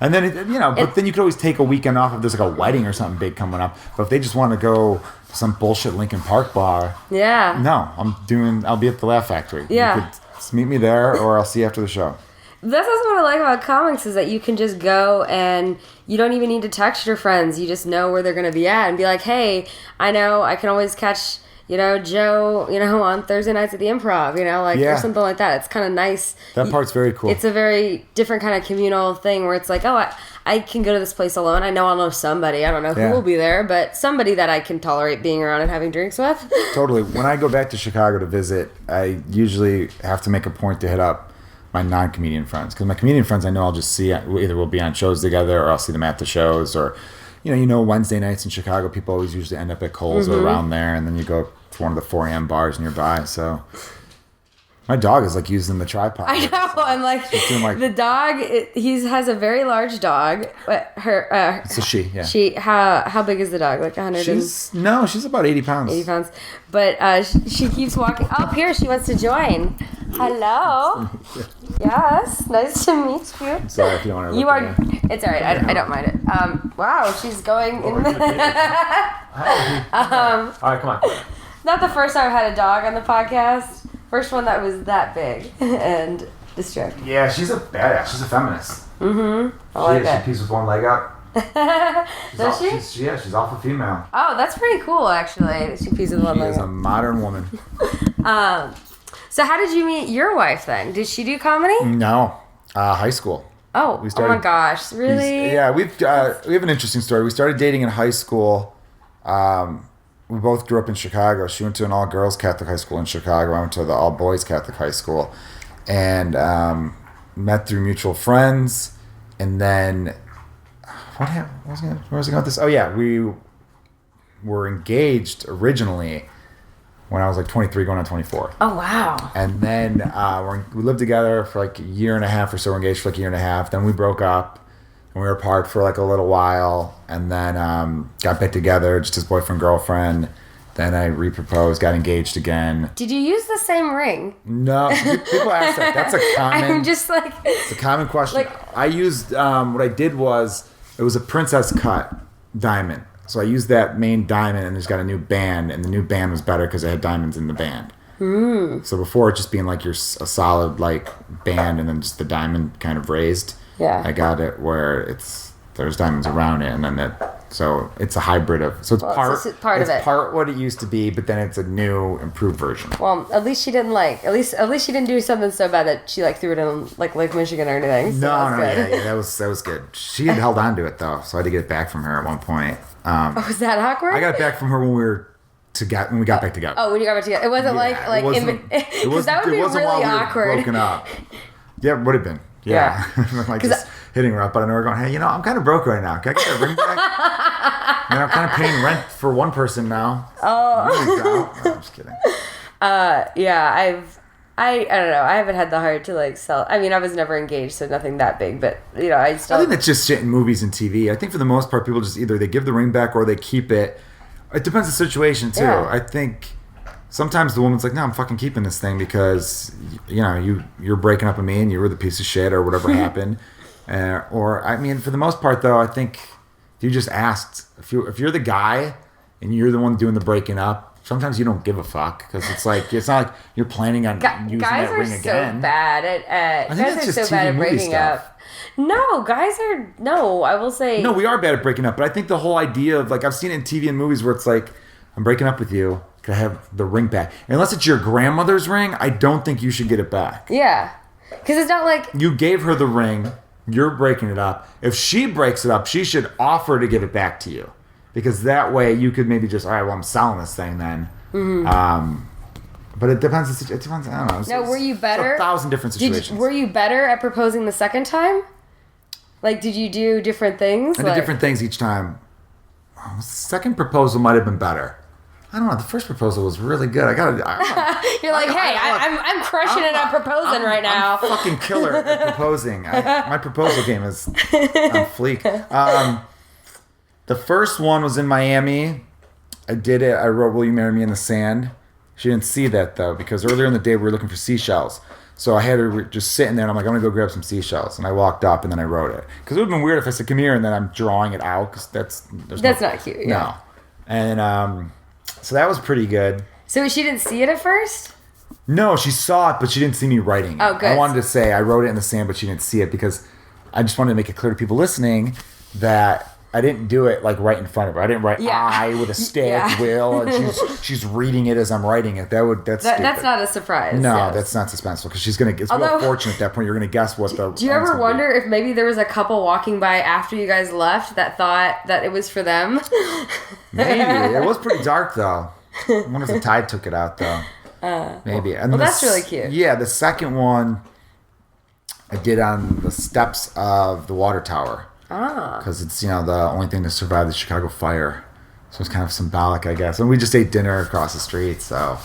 and then, but then you could always take a weekend off if there's like a wedding or something big coming up. But if they just want to go to some bullshit Lincoln Park bar, I'll be at the Laugh Factory. Yeah. You could just meet me there, or I'll see you after the show. That's also what I like about comics is that you can just go and you don't even need to text your friends. You just know where they're going to be at and be like, hey, I know I can always catch, Joe, on Thursday nights at the Improv, or something like that. It's kind of nice. That part's very cool. It's a very different kind of communal thing where it's like, I can go to this place alone. I know I'll know somebody. I don't know who will be there, but somebody that I can tolerate being around and having drinks with. Totally. When I go back to Chicago to visit, I usually have to make a point to hit up my non-comedian friends, because my comedian friends I know I'll just see, either we'll be on shows together or I'll see them at the shows, or Wednesday nights in Chicago people always usually end up at Kohl's or around there, and then you go to one of the 4 a.m. bars nearby. So my dog is like using the tripod. I know. I'm like, the dog. He has a very large dog. But her. It's a she. Yeah. She. How big is the dog? Like 100. She's about 80 pounds. 80 pounds. But she keeps walking. Oh, here she wants to join. Hello. Yes. Nice to meet you. I'm sorry if you want to. You are. It's all right. I don't mind it. Wow. She's going in. All right. Come on. Not the first time I've had a dog on the podcast. First one that was that big and distracting. Yeah, she's a badass. She's a feminist. Mm-hmm. I like that. She pees with one leg up. Does she? She's alpha female. Oh, that's pretty cool, actually. She pees with one leg up. She is a modern woman. So how did you meet your wife then? Did she do comedy? No. High school. Oh my gosh. Really? Yeah, we have an interesting story. We started dating in high school. We both grew up in Chicago. She went to an all-girls Catholic high school in Chicago. I went to the all-boys Catholic high school. And met through mutual friends. And then, where was I going with this? Oh, yeah, we were engaged originally when I was like 23 going on 24. Oh, wow. And then we lived together for like a year and a half or so, engaged for like a year and a half. Then we broke up and we were apart for like a little while. And then got back together, just as boyfriend, girlfriend. Then I re-proposed, got engaged again. Did you use the same ring? No, people ask that. That's a common. I'm just like. It's a common question. I used what I did was it was a princess cut diamond. So I used that main diamond, and it's got a new band, and the new band was better because it had diamonds in the band. So before it just being like a solid like band, and then just the diamond kind of raised. Yeah. I got it where there's diamonds around it, and then so it's a hybrid of. So it's part of it. Part what it used to be, but then it's a new, improved version. Well, at least she didn't at least she didn't do something so bad that she like threw it in like Lake Michigan or anything. So that was good. She had held on to it though, so I had to get it back from her at one point. Was that awkward? I got it back from her when we got back together. Oh, when you got back together, it wasn't because that would be really awkward. Broken up. Yeah, it would have been. Yeah. Like just hitting her up, but I know we're going, hey, I'm kind of broke right now. Can I get that ring back? I'm kind of paying rent for one person now. Oh. No, I'm just kidding. Yeah, I don't know. I haven't had the heart to like sell. I mean, I was never engaged, so nothing that big. But I think that's just shit in movies and TV. I think for the most part, people just either they give the ring back or they keep it. It depends on the situation too. Yeah. I think sometimes the woman's like, no, I'm fucking keeping this thing because you're breaking up with me and you were the piece of shit or whatever happened. Or I mean, for the most part though, I think if you just asked if you're the guy and you're the one doing the breaking up. Sometimes you don't give a fuck because it's not like you're planning on using that ring again. Guys are so bad at breaking up. No, I will say. No, we are bad at breaking up, but I think the whole idea of like I've seen it in TV and movies where it's like I'm breaking up with you, can I have the ring back? And unless it's your grandmother's ring, I don't think you should get it back. Yeah, because it's not like you gave her the ring, you're breaking it up. If she breaks it up, she should offer to give it back to you. Because that way you could maybe just, all right, well, I'm selling this thing then. Mm-hmm. But it depends. It depends. I don't know. Were you better? 1,000 different situations. Were you better at proposing the second time? Like, did you do different things? I did different things each time. Oh, the second proposal might have been better. I don't know. The first proposal was really good. You're like, hey, I'm crushing it at proposing right now. I'm fucking killer at proposing. My proposal game is on fleek. The first one was in Miami. I did it. I wrote, "Will you marry me in the sand?" She didn't see that, though, because earlier in the day we were looking for seashells. So I had her just sitting there, and I'm like, I'm going to go grab some seashells. And I walked up, and then I wrote it. Because it would have been weird if I said, come here, and then I'm drawing it out, because that's not cute. Yeah. No. And so that was pretty good. So she didn't see it at first? No, she saw it, but she didn't see me writing it. Oh, good. I wanted to say I wrote it in the sand, but she didn't see it, because I just wanted to make it clear to people listening that I didn't do it like right in front of her. I didn't write I with a stick, Will, and she's reading it as I'm writing it. That's stupid. That's not a surprise. No, that's not suspenseful because she's gonna. It's real fortunate at that point. You're gonna guess what the. Do you ever wonder if maybe there was a couple walking by after you guys left that thought that it was for them? Maybe it was pretty dark though. I wonder if the tide took it out though. Maybe. And that's really cute. Yeah, the second one I did on the steps of the water tower. Because it's, the only thing to survive the Chicago fire. So it's kind of symbolic, I guess. And we just ate dinner across the street, so...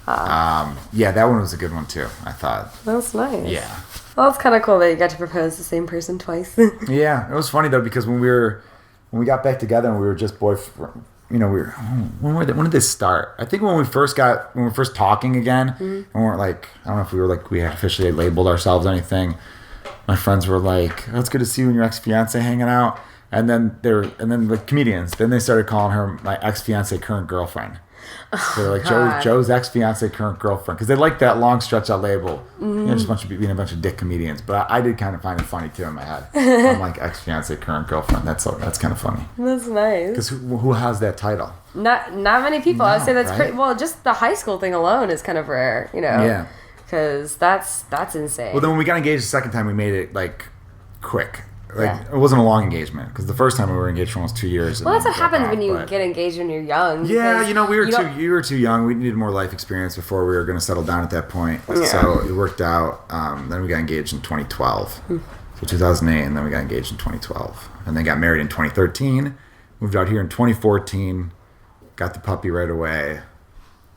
yeah, that one was a good one, too, I thought. That's nice. Yeah. Well, it's kind of cool that you got to propose to the same person twice. Yeah, it was funny, though, because when we got back together and we were just boyfriend... when did this start? I think when we were first talking again, and we weren't like... I don't know if we had officially labeled ourselves anything... My friends were like, "Oh, it's good to see you and your ex-fiance hanging out." And then the comedians, then they started calling her my ex-fiance current girlfriend. So they're like Joe's ex-fiance current girlfriend because they like that long stretch out label. Mm-hmm. Just being a bunch of dick comedians. But I did kind of find it funny too in my head. I'm like ex-fiance current girlfriend. That's kind of funny. That's nice. Because who has that title? Not many people. I would say that's pretty. Well, just the high school thing alone is kind of rare. Yeah. Because that's insane. Well, then when we got engaged the second time, we made it quick. It wasn't a long engagement because the first time we were engaged for almost 2 years. Well, that's what happens when you get engaged when you're young. Yeah, we were too young. We needed more life experience before we were going to settle down at that point. Yeah. So it worked out. Then we got engaged in 2012. So 2008, and then we got engaged in 2012, and then got married in 2013. Moved out here in 2014. Got the puppy right away.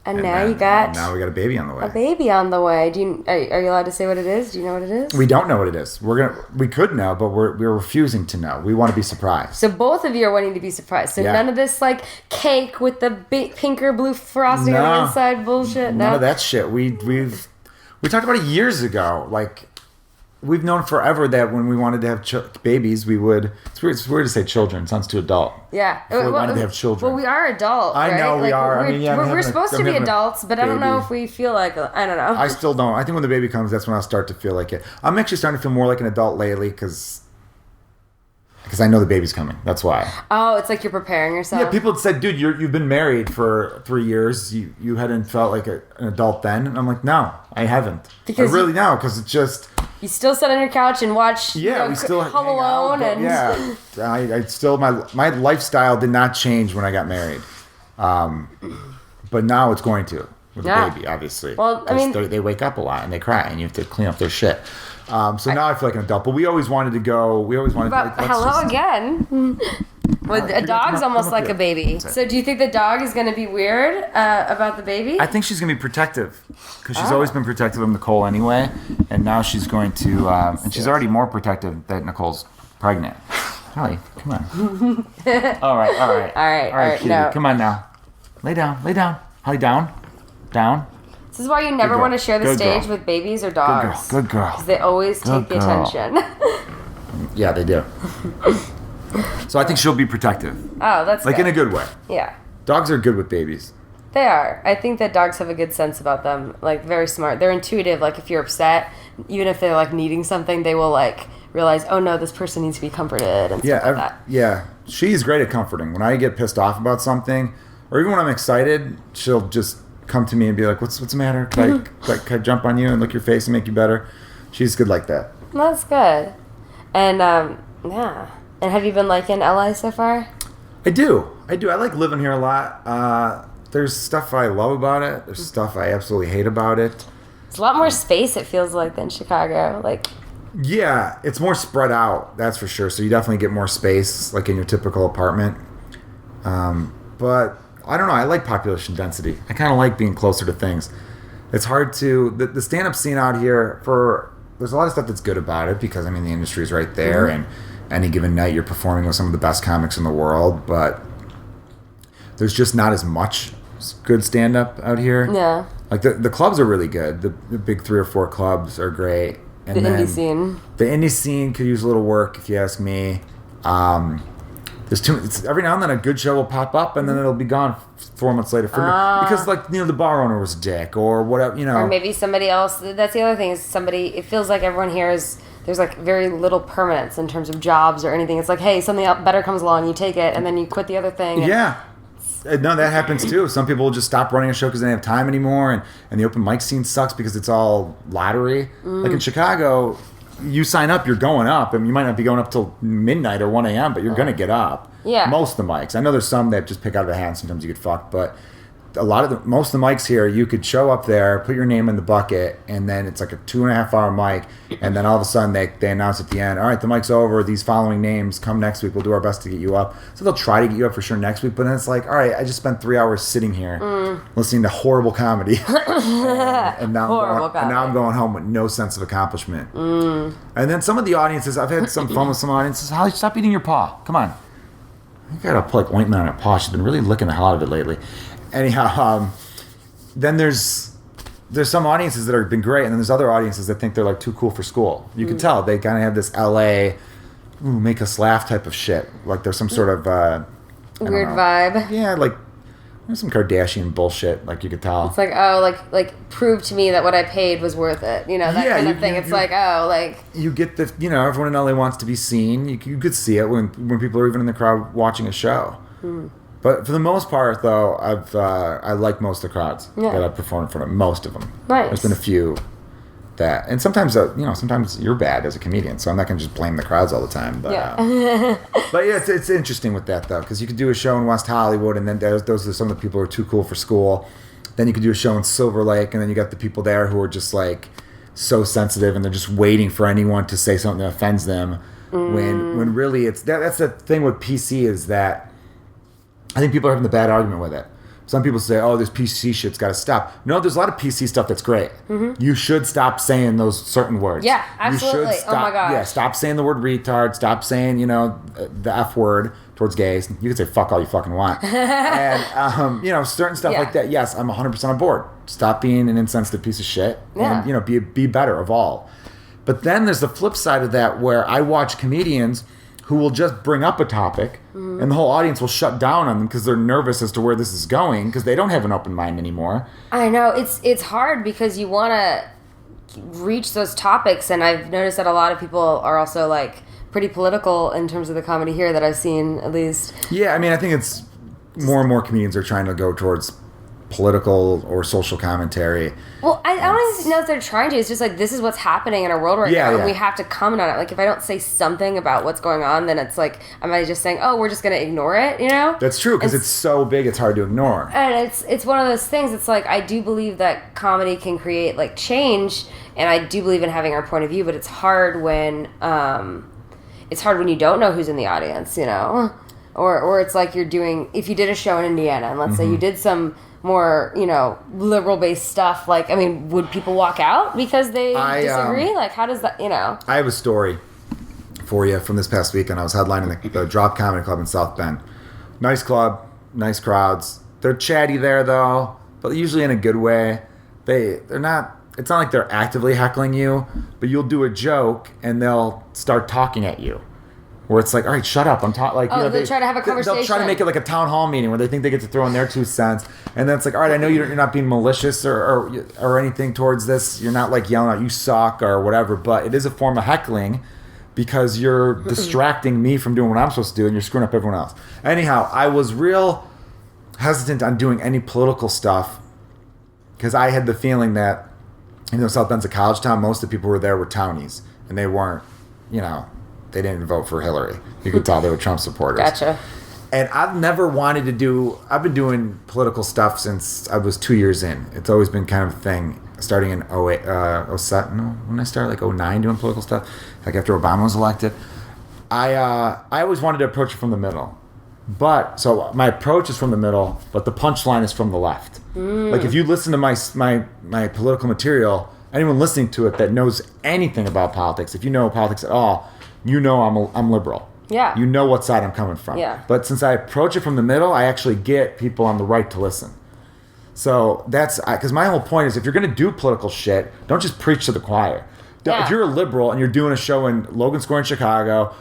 And now you got now we got a baby on the way. a baby on the way. Are you allowed to say what it is? Do you know what it is? We don't know what it is. We could know, but we're refusing to know. We want to be surprised. So both of you are wanting to be surprised. So none of this like cake with the pink or blue frosting on the inside bullshit. None of that shit. We talked about it years ago. Like, we've known forever that when we wanted to have babies, we would. It's weird to say children. It sounds too adult. Yeah. We wanted to have children. Well, we are adults. I know right? we are. We're supposed to be adults, but I don't know if we feel like. I don't know. I still don't. I think when the baby comes, that's when I'll start to feel like it. I'm actually starting to feel more like an adult lately because I know the baby's coming. That's why. Oh, it's like you're preparing yourself. Yeah, people had said, dude, you've been married for 3 years. You hadn't felt like an adult then. And I'm like, no, I haven't. Because it's just. You still sit on your couch and watch. Yeah, we still Home Alone and. Yeah, I still my lifestyle did not change when I got married, but now it's going to with the baby, obviously. Well, I mean, they wake up a lot and they cry, and you have to clean up their shit. So now I feel like an adult, but we always wanted to go. Hello again. Well, a dog's almost like a baby. So do you think the dog is going to be weird about the baby? I think she's going to be protective because she's always been protective of Nicole anyway, and now she's going to, and she's already more protective that Nicole's pregnant. Holly, come on. All right, cutie. No. Come on now. Lay down. Holly, down. This is why you never want to share the stage with babies or dogs. Good girl. Because they always take the attention. Yeah, they do. So I think she'll be protective. Oh, that's like good. In a good way. Yeah. Dogs are good with babies. They are. I think that dogs have a good sense about them. Like, very smart. They're intuitive. Like, if you're upset, even if they're, like, needing something, they will, like, realize, oh, no, this person needs to be comforted and stuff like that. Yeah. She's great at comforting. When I get pissed off about something, or even when I'm excited, she'll just come to me and be like, what's the matter? Can I jump on you and lick your face and make you better? She's good like that. That's good. And, yeah. And have you been liking LA so far? I do. I like living here a lot. There's stuff I love about it. There's stuff I absolutely hate about it. It's a lot more space, it feels like, than Chicago. Like, yeah, it's more spread out, that's for sure. So you definitely get more space, like in your typical apartment. But I don't know. I like population density. I kind of like being closer to things. It's hard to... The stand-up scene out here, there's a lot of stuff that's good about it because, I mean, the industry is right there, and any given night you're performing with some of the best comics in the world, but there's just not as much good stand-up out here. Yeah. Like, the clubs are really good. The big 3 or 4 clubs are great. And the indie scene. The indie scene could use a little work, if you ask me. There's every now and then a good show will pop up, and then it'll be gone 4 months later. Because, like, the bar owner was a dick, or whatever, Or maybe somebody else. That's the other thing, is it feels like everyone here there's, like, very little permanence in terms of jobs or anything. It's like, hey, something better comes along, you take it, and then you quit the other thing. Yeah. No, that happens too. Some people will just stop running a show because they don't have time anymore, and the open mic scene sucks because it's all lottery. Like in Chicago, you sign up, you're going up, and you might not be going up till midnight or 1 a.m., but you're going to get up. Yeah. Most of the mics. I know there's some that just pick out of a hat, and sometimes you get fucked, but most of the mics here, you could show up there, put your name in the bucket, and then it's like a 2.5 hour mic, and then all of a sudden they announce at the end, all right, the mic's over, these following names come next week, we'll do our best to get you up. So they'll try to get you up for sure next week, but then it's like, all right, I just spent 3 hours sitting here listening to horrible comedy. and now I'm going home with no sense of accomplishment. And then some of the audiences, I've had some fun with some audiences. Holly, stop eating your paw. Come on. You gotta put like ointment on her paw. She's been really licking the hell out of it lately. Anyhow, then there's some audiences that have been great, and then there's other audiences that think they're like too cool for school. You can tell they kind of have this LA, make us laugh type of shit. Like there's some sort of weird vibe. Yeah, like there's some Kardashian bullshit. Like you could tell. It's like, oh, like prove to me that what I paid was worth it. That kind of thing. It's like, oh, like you get the everyone in LA wants to be seen. You could see it when people are even in the crowd watching a show. But for the most part, though, I like most of the crowds that I've performed in front of. Most of them. Nice. There's been a few and sometimes sometimes you're bad as a comedian, so I'm not gonna just blame the crowds all the time. But but yeah, it's interesting with that though, because you could do a show in West Hollywood, and then those are some of the people who are too cool for school. Then you could do a show in Silver Lake, and then you got the people there who are just like so sensitive, and they're just waiting for anyone to say something that offends them. When really it's that's the thing with PC is that I think people are having the bad argument with it. Some people say, oh, this PC shit's got to stop. No, there's a lot of PC stuff that's great. You should stop saying those certain words. Yeah, absolutely. You should stop, oh my gosh. Yeah, stop saying the word retard. Stop saying, the F word towards gays. You can say fuck all you fucking want. And, certain stuff like that. Yes, I'm 100% on board. Stop being an insensitive piece of shit. Yeah. And, be better of all. But then there's the flip side of that where I watch comedians who will just bring up a topic and the whole audience will shut down on them because they're nervous as to where this is going because they don't have an open mind anymore. I know. It's hard because you want to reach those topics, and I've noticed that a lot of people are also like pretty political in terms of the comedy here that I've seen, at least. Yeah, I mean, I think it's more and more comedians are trying to go towards political or social commentary. Well, I don't even know if they're trying to. It's just like, this is what's happening in our world right now, and we have to comment on it. Like, if I don't say something about what's going on, then it's like, am I just saying, oh, we're just going to ignore it, That's true, because it's so big, it's hard to ignore. And it's one of those things, it's like, I do believe that comedy can create, like, change, and I do believe in having our point of view, but it's hard when you don't know who's in the audience, Or it's like if you did a show in Indiana, and let's say you did some more, liberal-based stuff, like, I mean, would people walk out because they disagree? Like, how does that, I have a story for you from this past weekend. I was headlining the Drop Comedy Club in South Bend. Nice club, nice crowds. They're chatty there, though, but usually in a good way. They're not, it's not like they're actively heckling you, but you'll do a joke, and they'll start talking at you. Where it's like, all right, shut up. I'm talking like, they try to have a conversation. They'll try to make it like a town hall meeting where they think they get to throw in their 2 cents, and then it's like, all right, I know you're not being malicious or anything towards this. You're not like yelling out you suck or whatever, but it is a form of heckling because you're distracting me from doing what I'm supposed to do, and you're screwing up everyone else. Anyhow, I was real hesitant on doing any political stuff because I had the feeling that, South Bend's a college town. Most of the people who were there were townies, and they weren't, they didn't vote for Hillary. You could tell they were Trump supporters. Gotcha. And I've never wanted to I've been doing political stuff since I was 2 years in. It's always been kind of a thing, starting in 08, 07, no, when I started, like 09 doing political stuff, like after Obama was elected. I always wanted to approach it from the middle. But, so my approach is from the middle, but the punchline is from the left. Like if you listen to my political material, anyone listening to it that knows anything about politics, if you know politics at all, I'm liberal. Yeah. You know what side I'm coming from. Yeah. But since I approach it from the middle, I actually get people on the right to listen. So that's because my whole point is, if you're going to do political shit, don't just preach to the choir. Yeah. If you're a liberal and you're doing a show in Logan Square in Chicago,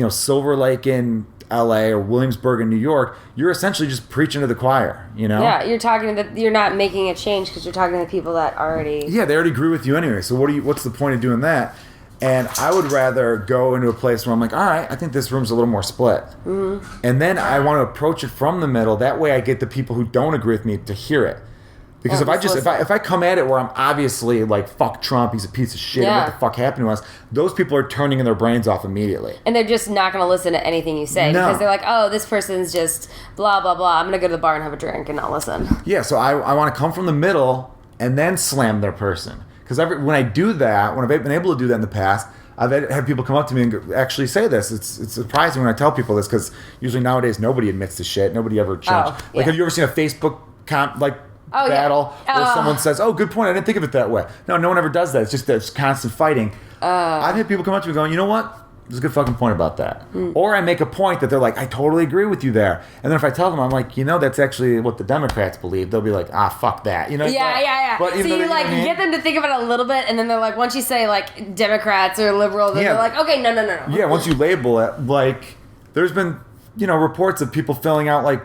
Silver Lake in LA or Williamsburg in New York, you're essentially just preaching to the choir, Yeah, you're not making a change because you're talking to the people that already... Yeah, they already agree with you anyway. So what's the point of doing that? And I would rather go into a place where I'm like, all right, I think this room's a little more split. And then I want to approach it from the middle. That way I get the people who don't agree with me to hear it. Because if I come at it where I'm obviously like, fuck Trump, he's a piece of shit, and what the fuck happened to us, those people are turning their brains off immediately. And they're just not going to listen to anything you say because they're like, oh, this person's just blah, blah, blah. I'm going to go to the bar and have a drink and not listen. Yeah, so I want to come from the middle and then slam their person. Because when I do that, when I've been able to do that in the past, I've had people come up to me and actually say this. It's surprising when I tell people this because usually nowadays nobody admits to shit. Nobody ever changed. Like, have you ever seen a Facebook battle where someone says, "Oh, good point. I didn't think of it that way." No one ever does that. It's just there's constant fighting. I've had people come up to me going, "You know what? There's a good fucking point about that." Or I make a point that they're like, "I totally agree with you there." And then if I tell them, I'm like, that's actually what the Democrats believe. They'll be like, fuck that. Yeah. But so you get them to think of it a little bit, and then they're like, once you say like Democrats or liberal, then they're like, okay, no. Yeah, once you label it, like there's been reports of people filling out like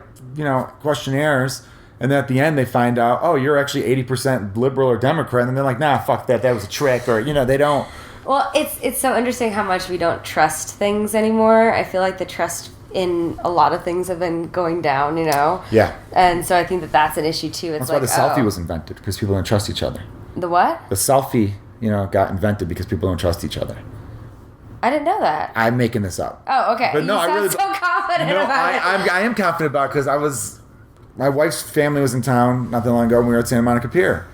questionnaires. And then at the end, they find out, oh, you're actually 80% liberal or Democrat. And then they're like, nah, fuck that. That was a trick. Or, they don't. Well, it's so interesting how much we don't trust things anymore. I feel like the trust in a lot of things have been going down, Yeah. And so I think that's an issue, too. That's why the selfie was invented, because people don't trust each other. The what? The selfie, got invented because people don't trust each other. I didn't know that. I'm making this up. Oh, okay. But no, I really so confident about it. I am confident about it because my wife's family was in town not that long ago, and we were at Santa Monica Pier.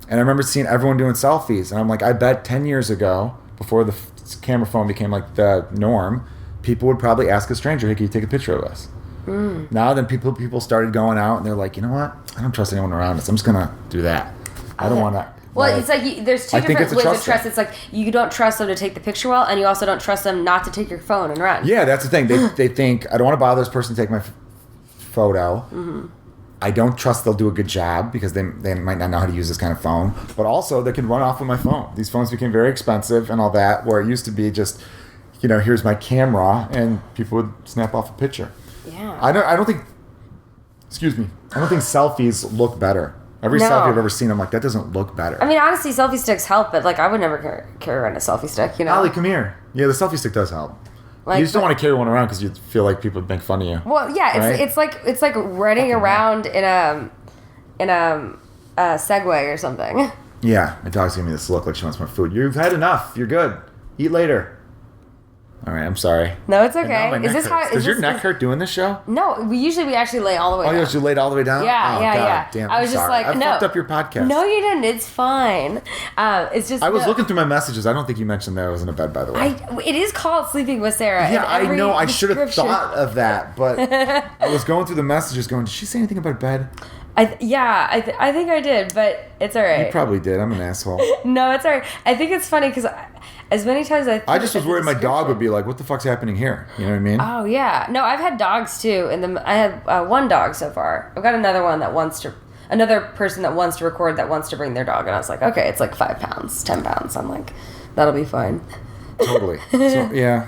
And I remember seeing everyone doing selfies. And I'm like, I bet 10 years ago, before the camera phone became like the norm, people would probably ask a stranger, hey, can you take a picture of us? Now then people started going out and they're like, you know what? I don't trust anyone around us. I'm just gonna do that. I don't want to. Well, it's like there's two different ways of trust. It's like you don't trust them to take the picture well, and you also don't trust them not to take your phone and run. Yeah, that's the thing. They think, I don't want to bother this person to take my photo. Mm-hmm. I don't trust they'll do a good job because they might not know how to use this kind of phone. But also, they can run off with my phone. These phones became very expensive and all that, where it used to be just, here's my camera, and people would snap off a picture. Yeah. I don't think selfies look better. Every selfie I've ever seen, I'm like, that doesn't look better. I mean, honestly, selfie sticks help, but I would never carry around a selfie stick, Holly, come here. Yeah, the selfie stick does help. You just don't want to carry one around because you feel like people would make fun of you. Well, yeah, right? it's like running around in a Segway or something. Yeah, my dog's giving me this look like she wants more food. You've had enough. You're good. Eat later. All right, I'm sorry. No, it's okay. Does your neck hurt doing this show? No, we actually lay all the way down. Oh, you laid all the way down? Yeah, oh, yeah, God, yeah. Damn, I was just like, I fucked up your podcast. No, you didn't. It's fine. It's just. I was looking through my messages. I don't think you mentioned that I was in a bed, by the way. It is called Sleeping with Sarah. Yeah, I know. I should have thought of that, but I was going through the messages going, did she say anything about bed? I think I did, but it's all right. You probably did. I'm an asshole. No, it's all right. I think it's funny because as many times I just was worried my dog would be like, what the fuck's happening here? You know what I mean? Oh, yeah. No, I've had dogs, too. And I have one dog so far. I've got another one another person that wants to record that wants to bring their dog. And I was like, okay, it's like 5 pounds, 10 pounds. I'm like, that'll be fine. Totally. So, yeah.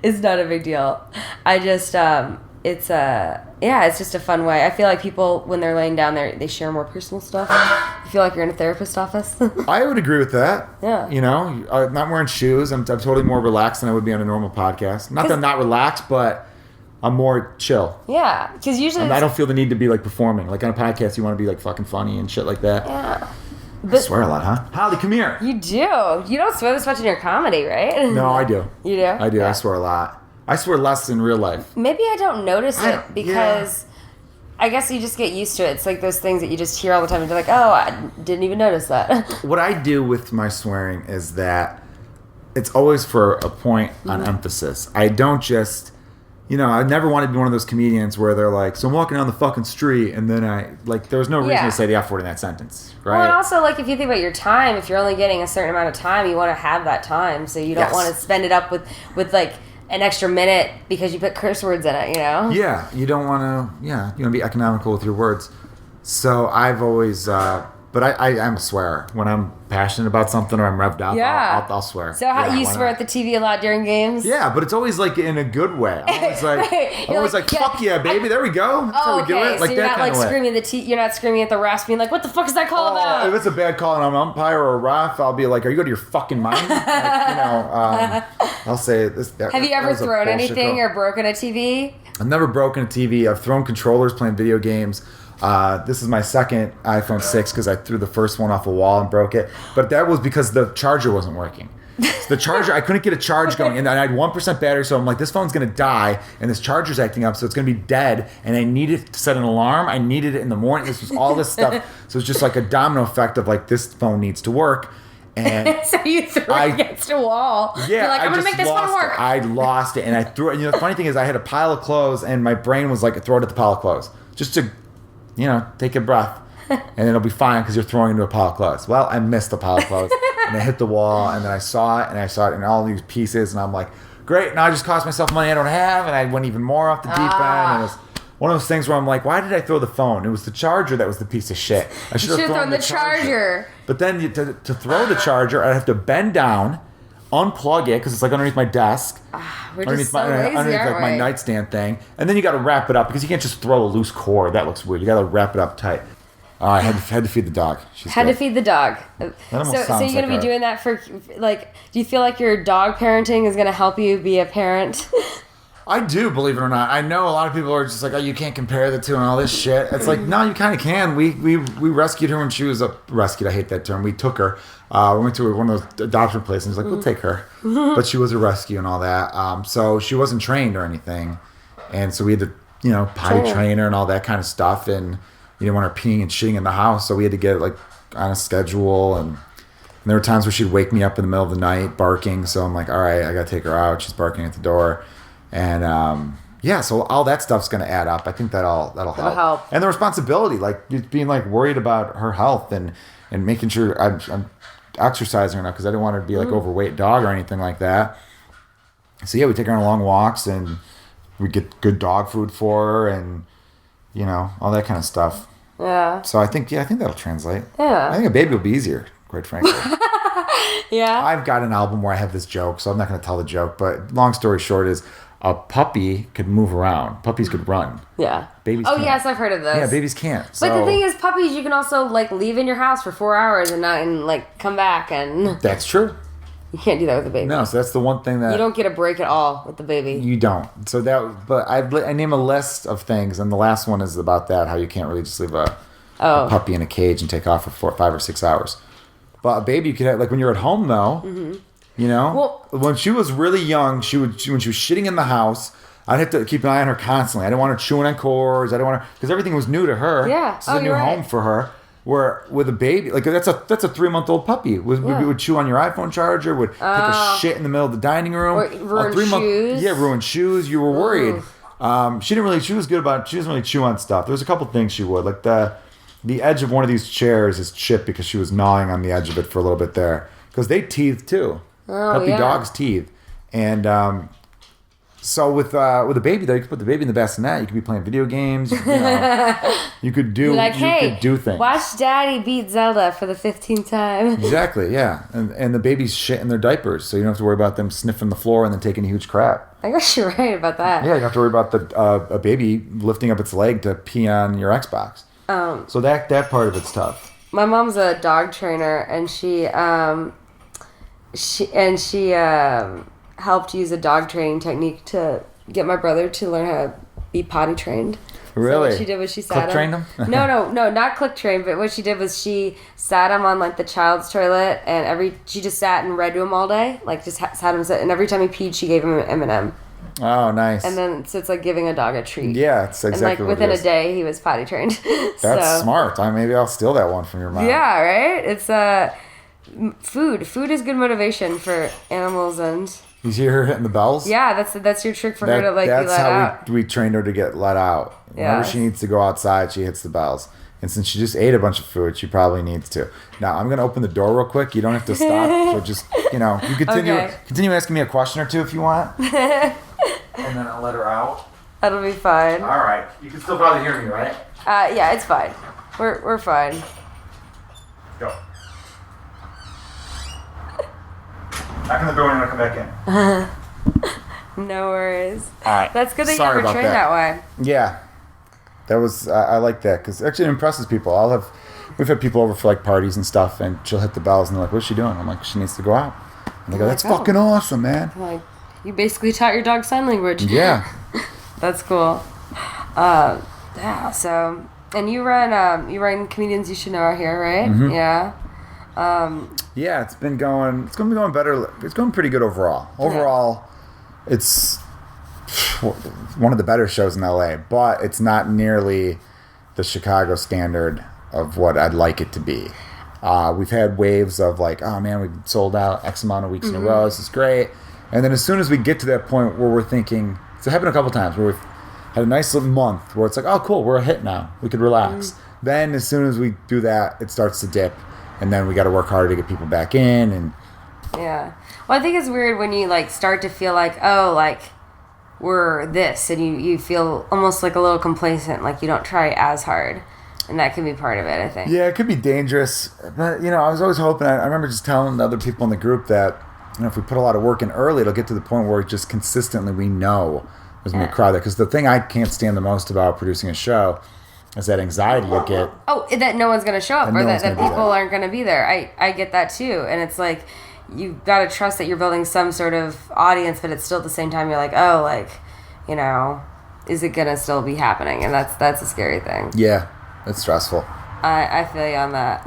It's not a big deal. I just, it's just a fun way. I feel like people, when they're laying down there, they share more personal stuff. You feel like you're in a therapist's office. I would agree with that. Yeah. I'm not wearing shoes. I'm totally more relaxed than I would be on a normal podcast. Not that I'm not relaxed, but I'm more chill. Yeah, because usually... I don't feel the need to be, performing. Like, on a podcast, you want to be, fucking funny and shit like that. Yeah. I swear a lot, huh? Holly, come here. You do. You don't swear this much in your comedy, right? No, I do. You do? I do. Yeah. I swear a lot. I swear less in real life. Maybe I don't notice it because I guess you just get used to it. It's like those things that you just hear all the time and you're like, oh, I didn't even notice that. What I do with my swearing is that it's always for a point on emphasis. I don't just, I never wanted to be one of those comedians where they're like, so I'm walking down the fucking street and then there was no reason to say the F word in that sentence, right? Well, and also, if you think about your time, if you're only getting a certain amount of time, you want to have that time. So you don't want to spend it up with an extra minute because you put curse words in it, Yeah, you don't want to, you want to be economical with your words. So I've always, but I'm a swearer. When I'm passionate about something or I'm revved up, I'll swear. So you swear at the TV a lot during games? Yeah, but it's always in a good way. I'm always like, right. Fuck yeah, baby, there we go. That's how we do it. So you're that not screaming you're not screaming at the refs being like, what the fuck is that call about? If it's a bad call and I'm an umpire or a ref, I'll be like, are you out of your fucking mind? I'll say this. Have you ever thrown anything or broken a TV? I've never broken a TV. I've thrown controllers playing video games. This is my second iPhone 6 because I threw the first one off a wall and broke it. But that was because the charger wasn't working. So the charger, I couldn't get a charge going. And I had 1% battery, so I'm like, this phone's going to die. And this charger's acting up, so it's going to be dead. And I needed to set an alarm. I needed it in the morning. This was all this stuff. So it's just like a domino effect of this phone needs to work. And so you threw it against a wall. Yeah, you're like, I'm going to make this one work. I lost it. And I threw it. The funny thing is I had a pile of clothes, and my brain was like, throw it at the pile of clothes. Just to... take a breath, and it'll be fine because you're throwing into a pile of clothes. Well, I missed the pile of clothes, and I hit the wall, and then I saw it in all these pieces, and I'm like, great, now I just cost myself money I don't have, and I went even more off the deep end, and it was one of those things where I'm like, why did I throw the phone? It was the charger that was the piece of shit. I should have thrown the charger. But then to throw the charger, I'd have to bend down, unplug it because it's underneath my desk, underneath my nightstand thing, and then you got to wrap it up because you can't just throw a loose cord. That looks weird. You got to wrap it up tight. I had to feed the dog. To feed the dog. So you're gonna be doing that for do you feel like your dog parenting is gonna help you be a parent? I do, believe it or not. I know a lot of people are just like, oh, you can't compare the two and all this shit. It's like, no, you kind of can. We rescued her when she was rescued. I hate that term. We took her. We went to one of those adoption places. And he's like, we'll take her. But she was a rescue and all that. So she wasn't trained or anything. And so we had to, potty train her and all that kind of stuff. And you didn't want her peeing and shitting in the house. So we had to get it on a schedule. And there were times where she'd wake me up in the middle of the night barking. So I'm like, all right, I got to take her out. She's barking at the door. And, yeah, so all that stuff's going to add up. I think that'll help. And the responsibility, like just being like worried about her health and making sure I'm exercising enough because I didn't want her to be like overweight dog or anything like that. So yeah, we take her on long walks and we get good dog food for her and all that kind of stuff. Yeah. So I think that'll translate. Yeah. I think a baby will be easier, quite frankly. Yeah. I've got an album where I have this joke, so I'm not going to tell the joke. But long story short is a puppy could move around. Puppies could run. Yeah. Babies Oh, can't. yes, I've heard of this. Yeah, babies can't. But the thing is, puppies, you can also, like, leave in your house for 4 hours and come back and... That's true. You can't do that with a baby. No, so that's the one thing that... You don't get a break at all with the baby. You don't. So but I name a list of things, and the last one is about that, how you can't really just leave a puppy in a cage and take off for 5 or 6 hours. But a baby, you could have, like when you're at home though, well, when she was really young, when she was shitting in the house, I'd have to keep an eye on her constantly. I didn't want her chewing on cords. I didn't want her, because everything was new to her. Yeah. This is a new home for her. Where with a baby, like that's a 3-month-old puppy would chew on your iPhone charger, would take a shit in the middle of the dining room, or ruin shoes. Ruin shoes. You were worried. She was good about. She doesn't really chew on stuff. There was a couple things she would, like the edge of one of these chairs is chipped because she was gnawing on the edge of it for a little bit there because they teeth too. Puppy dogs teeth, and so with a baby though, you could put the baby in the bassinet. You could be playing video games. You could do could do things. Watch Daddy beat Zelda for the 15th time. Exactly, yeah, and the baby's shit in their diapers, so you don't have to worry about them sniffing the floor and then taking a huge crap. I guess you're right about that. Yeah, you don't have to worry about a baby lifting up its leg to pee on your Xbox. So that part of it's tough. My mom's a dog trainer, and she helped use a dog training technique to get my brother to learn how to be potty trained. Really? So what she did was she sat click him. Trained him? No, not click trained. But what she did was she sat him on like the child's toilet, and she just sat and read to him all day, like just sat him sit. And every time he peed, she gave him an M&M. Oh, nice. And then so it's like giving a dog a treat. Yeah, it's exactly and what within it is. a day, he was potty trained. That's smart. Maybe I'll steal that one from your mom. Yeah, right. It's food. Food is good motivation for animals and. You see her hitting the bells? Yeah, that's your trick for her to like be let out. That's how we trained her to get let out. Whenever she needs to go outside, she hits the bells. And since she just ate a bunch of food, she probably needs to. Now I'm gonna open the door real quick. You don't have to stop. So just you continue asking me a question or two if you want. And then I'll let her out. That'll be fine. All right. You can still probably hear me, right? Yeah, it's fine. We're fine. Go. Knock on the door and I'll come back in. No worries. All right. That's good that Sorry you ever trained that way. Yeah. That was, I like that because actually it impresses people. We've had people over for like parties and stuff and she'll hit the bells and they're like, what's she doing? I'm like, she needs to go out. And they go, that's fucking awesome, man. I'm like, you basically taught your dog sign language. Yeah. That's cool. Yeah, so, and you run Comedians You Should Know Are Here, right? Mm-hmm. Yeah. Yeah, it's going to be going better. It's going pretty good overall. Overall, it's one of the better shows in LA, but it's not nearly the Chicago standard of what I'd like it to be. We've had waves of like, oh man, we sold out X amount of weeks in a row. This is great. And then as soon as we get to that point where we're thinking, it's happened a couple times where we've had a nice little month where it's like, oh cool, we're a hit now. We could relax. Then as soon as we do that, it starts to dip. And then we got to work harder to get people back in. And yeah. Well, I think it's weird when you like start to feel like, oh, like we're this, and you feel almost like a little complacent, like you don't try as hard, and that can be part of it, I think. Yeah, it could be dangerous, but I was always hoping. I remember just telling the other people in the group that if we put a lot of work in early, it'll get to the point where just consistently we know there's gonna be a crowd there. Because the thing I can't stand the most about producing a show is that anxiety you get. Oh, that no one's going to show up, or that people there. aren't going to be there. I get that too. And it's like, you got to trust that you're building some sort of audience, but it's still at the same time, you're like, oh, like, is it going to still be happening? And that's a scary thing. Yeah, it's stressful. I feel you on that.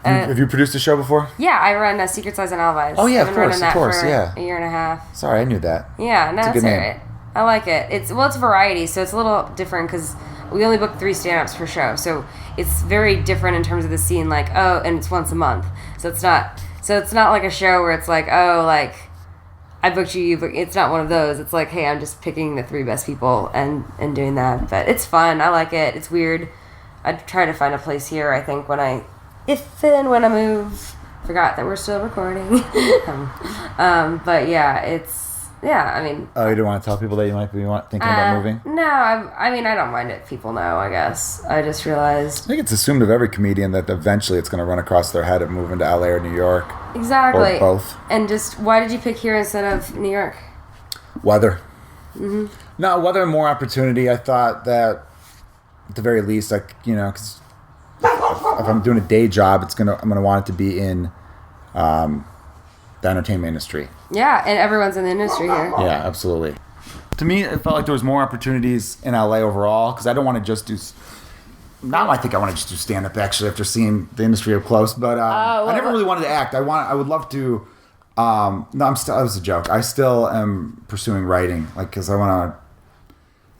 Have you produced a show before? Yeah, I run Secret Size and Alibis. Oh, yeah, I've been running that for yeah. a year and a half. Sorry, I knew that. Yeah, no, It's a that's good all name. right. I like it. It's variety, so it's a little different because we only book 3 stand-ups per show, so it's very different in terms of the scene. Like, and it's once a month, so it's not like a show where it's like, I booked you. It's not one of those. It's like, hey, I'm just picking the 3 best people and doing that. But it's fun. I like it. It's weird. I'd try to find a place here, I think, when I move. Forgot that we're still recording. But yeah, I mean... Oh, you don't want to tell people that you might be thinking about moving? No, I mean, I don't mind it. People know, I guess. I just realized... I think it's assumed of every comedian that eventually it's going to run across their head of moving to LA or New York. Exactly. Or both. And just, why did you pick here instead of New York? Weather. Mm-hmm. No, weather and more opportunity. I thought that, at the very least, like, you know, because if I'm doing a day job, I'm gonna want it to be in the entertainment industry. Yeah, and everyone's in the industry here. Yeah, absolutely. To me, it felt like there was more opportunities in LA overall, because I don't want to just do... Now I think I want to just do stand-up, actually, after seeing the industry up close. But I never really wanted to act. I would love to... no, that was a joke. I still am pursuing writing, like, because I want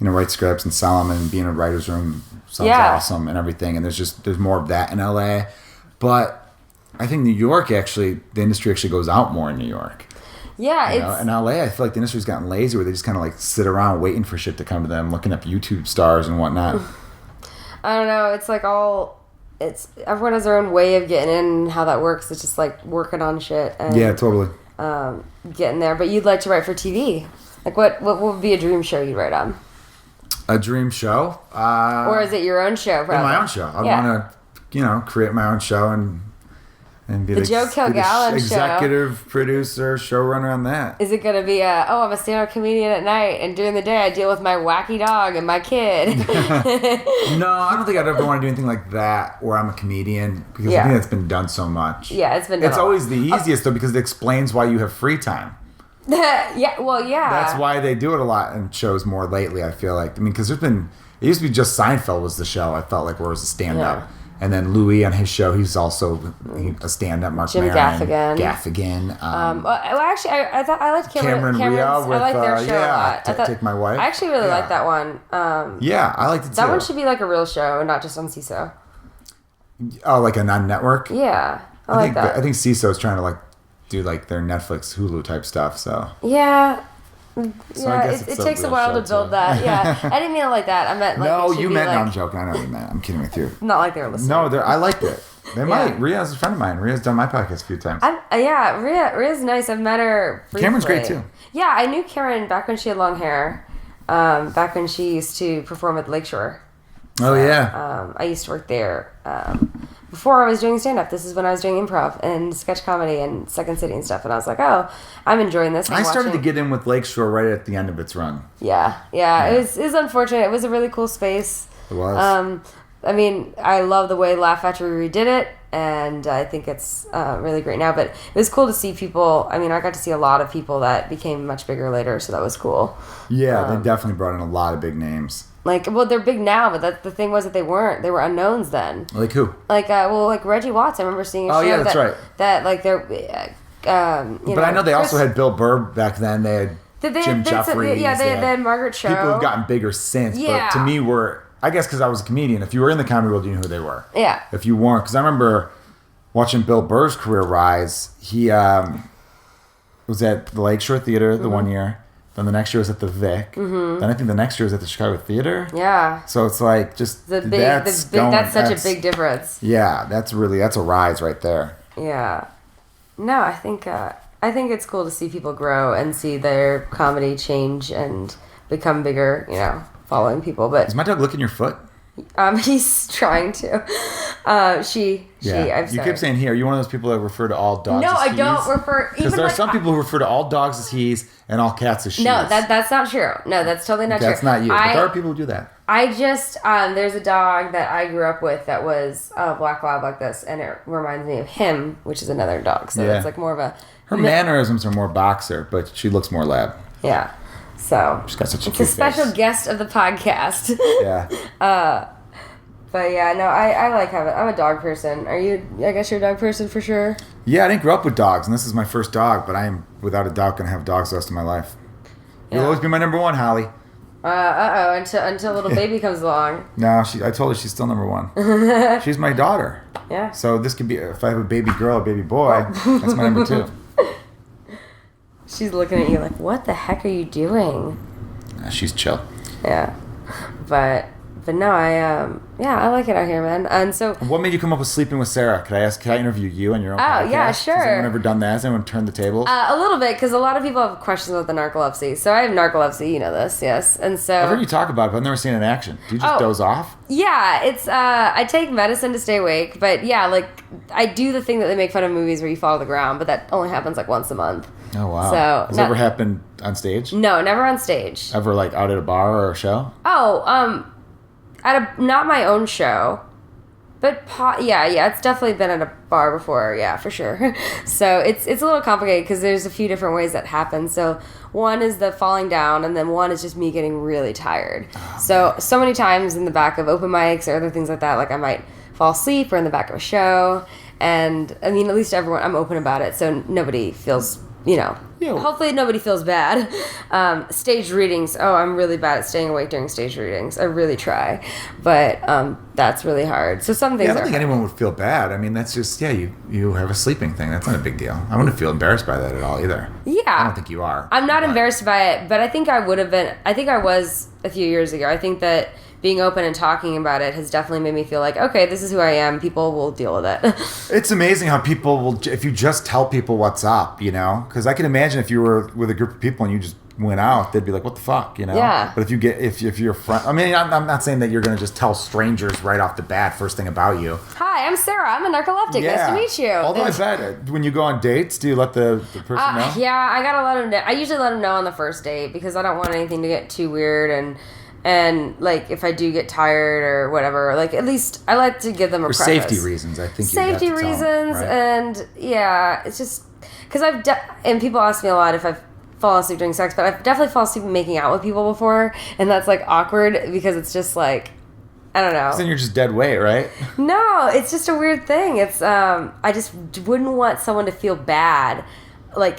to, write scripts and sell them, and be in a writer's room sounds awesome and everything. And there's more of that in LA. But I think New York, actually, the industry actually goes out more in New York. Yeah, in LA, I feel like the industry's gotten lazy, where they just kind of like sit around waiting for shit to come to them, looking up YouTube stars and whatnot. I don't know. It's like everyone has their own way of getting in and how that works. It's just like working on shit. And, yeah, totally. Getting there. But you'd like to write for TV. Like what would be a dream show you'd write on? A dream show? Or is it your own show? Probably? My own show. I want to, create my own show and be the Joe Kilgallon show. Executive producer, showrunner on that. Is it going to be I'm a stand-up comedian at night, and during the day I deal with my wacky dog and my kid? No, I don't think I'd ever want to do anything like that where I'm a comedian, because I think that's been done so much. Yeah, it's been done. It's always the easiest, though, because it explains why you have free time. Yeah. That's why they do it a lot in shows more lately, I feel like. I mean, because it used to be just Seinfeld was the show, I felt like, where it was a stand-up. Yeah. And then Louis on his show, he's also a stand-up. Mark Jim Maron, Gaffigan. Actually, I liked Cameron Rio with, I liked their show a lot. Take My Wife. I actually really liked that one. I liked it too. That one should be like a real show, not just on CISO. Oh, like a non-network? Yeah, I like that. I think CISO is trying to like do like their Netflix, Hulu type stuff. So yeah. So I guess it takes a while to build that. Yeah, I didn't mean it like that. I meant like no, you meant. Like, no, I'm joking. I know what you meant. I'm kidding with you. Not like they were listening. No, I liked it. They might. Ria's a friend of mine. Ria's done my podcast a few times. Ria's nice. I've met her briefly. Cameron's great too. Yeah, I knew Karen back when she had long hair. Back when she used to perform at Lakeshore. Oh yeah. I used to work there. Before I was doing stand-up, this is when I was doing improv and sketch comedy and Second City and stuff, and I was like, oh, I'm enjoying this. I started to get in with Lakeshore right at the end of its run. Yeah. It was unfortunate. It was a really cool space. It was. I mean, I love the way Laugh Factory redid it, and I think it's really great now, but it was cool to see people. I mean, I got to see a lot of people that became much bigger later, so that was cool. Yeah, they definitely brought in a lot of big names. Like, well, they're big now, but the thing was that they weren't. They were unknowns then. Like who? Like, like Reggie Watts. I remember seeing a show. Oh, yeah, that's right. That, like, they're, but I know they also had Bill Burr back then. They had Jim Jeffries. They had Margaret Cho. People have gotten bigger since. Yeah. But to me, I guess because I was a comedian, if you were in the comedy world, you knew who they were. Yeah. If you weren't, because I remember watching Bill Burr's career rise. He was at the Lakeshore Theater the one year. Then the next year was at the Vic. Mm-hmm. Then I think the next year was at the Chicago Theater. Yeah. So it's like just that's such a big difference. Yeah, that's a rise right there. Yeah. No, I think it's cool to see people grow and see their comedy change and become bigger. Following people. But is my dog licking your foot? He's trying to. She. You keep saying he. Are you one of those people that refer to all dogs? No, as I don't refer. Because there are some people who refer to all dogs as he's and all cats as she's. No, that's not true. No, that's totally not true. That's not you. But there are people who do that. I just there's a dog that I grew up with that was a black lab like this, and it reminds me of him, which is another dog. So it's like more of a. Her mannerisms are more boxer, but she looks more lab. Yeah. So she's got such a it's a special face. Guest of the podcast. Yeah. But yeah, no, I like having. I'm a dog person. Are you? I guess you're a dog person for sure. Yeah, I didn't grow up with dogs, and this is my first dog. But I am without a doubt gonna have dogs the rest of my life. You'll always be my number one, Holly. Until little baby comes along. No, I told her she's still number one. She's my daughter. Yeah. So this could be if I have a baby girl or baby boy, that's my number two. She's looking at you like, what the heck are you doing? She's chill. Yeah. But no, I like it out here, man. And so, what made you come up with sleeping with Sarah? Can I interview you on your own podcast? Oh, yeah, sure. Has anyone ever done that? Has anyone turned the tables? A little bit, because a lot of people have questions about the narcolepsy. So I have narcolepsy, you know this, yes. And so I've heard you talk about it, but I've never seen it in action. Do you just doze off? Yeah, it's I take medicine to stay awake, but yeah, like I do the thing that they make fun of in movies where you fall to the ground, but that only happens like once a month. Oh wow! So has it ever happened on stage? No, never on stage. Ever like out at a bar or a show? Oh, not my own show, but yeah, it's definitely been at a bar before, yeah, for sure. So it's a little complicated because there's a few different ways that happen. So one is the falling down, and then one is just me getting really tired. So many times in the back of open mics or other things like that, like I might fall asleep or in the back of a show, and I mean, at least I'm open about it, so nobody feels. Hopefully nobody feels bad. Stage readings. Oh, I'm really bad at staying awake during stage readings. I really try. But that's really hard. So some things I don't think anyone would feel bad. I mean, that's just, you have a sleeping thing. That's not a big deal. I wouldn't feel embarrassed by that at all either. Yeah. I don't think you are. I'm not embarrassed by it, but I think I would have been. I think I was a few years ago. I think that being open and talking about it has definitely made me feel like, okay, this is who I am. People will deal with it. It's amazing how people will, if you just tell people what's up, because I can imagine if you were with a group of people and you just went out, they'd be like, what the fuck, Yeah. But if you're friend, I mean, I'm not saying that you're going to just tell strangers right off the bat, first thing about you. Hi, I'm Sarah. I'm a narcoleptic. Yeah. Nice to meet you. Although I bet when you go on dates, do you let the person know? Yeah, I gotta let them know. I usually let them know on the first date because I don't want anything to get too weird and like if I do get tired or whatever, like at least I like to give them a for preface. safety reasons. I think safety you have to reasons tell them, right? And yeah, it's just because and people ask me a lot if I've fallen asleep during sex, but I've definitely fallen asleep making out with people before, and that's like awkward because it's just like I don't know. 'Cause then you're just dead weight, right? No, it's just a weird thing. It's I just wouldn't want someone to feel bad, like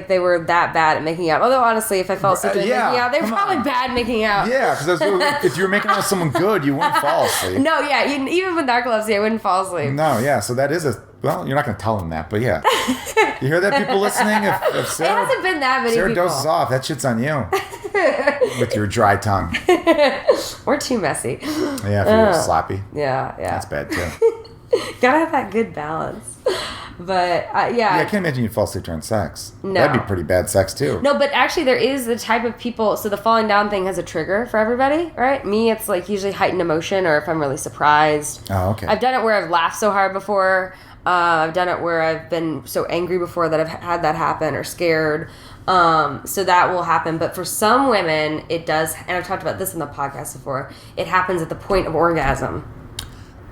they were that bad at making out. Although honestly, if I fell asleep making out, they were probably bad at making out. Yeah, because if you were making out with someone good, you wouldn't fall asleep. No, yeah, even with narcolepsy, I wouldn't fall asleep. No, yeah, so that is well, you're not going to tell them that, but yeah. You hear that, people listening? If Sarah, it hasn't been that many Sarah people. dozes off, that shit's on you. With your dry tongue. We're too messy. Yeah, if you're sloppy. Yeah. That's bad too. Gotta have that good balance. But yeah, I can't imagine you fall asleep during sex. No. That'd be pretty bad sex too. No, but actually there is the type of people, so the falling down thing has a trigger for everybody, right? Me, it's like usually heightened emotion or if I'm really surprised. Oh, okay. I've done it where I've laughed so hard before. I've done it where I've been so angry before that I've had that happen or scared. So that will happen. But for some women, it does, and I've talked about this in the podcast before, it happens at the point of orgasm.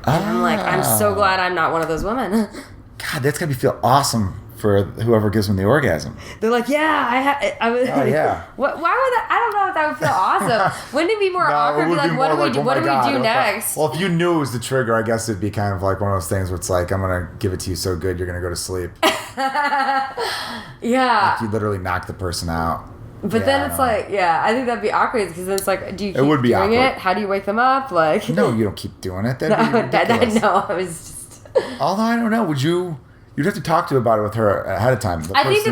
And I'm like, I'm so glad I'm not one of those women. God, that's gotta feel awesome for whoever gives them the orgasm. They're like, yeah, I was. Oh yeah. Why would that? I don't know if that would feel awesome. Wouldn't it be more awkward? Be like, what do we do? What do we do next? Well, if you knew it was the trigger, I guess it'd be kind of like one of those things where it's like, I'm gonna give it to you so good you're gonna go to sleep. Yeah. Like you literally knock the person out. But then it's like, I think that'd be awkward because then it's like, do you keep would be doing awkward. it? How do you wake them up? Like, No, you don't keep doing it. That'd be ridiculous. No, I was just. Although I don't know, you'd have to talk to about it with her ahead of time. I think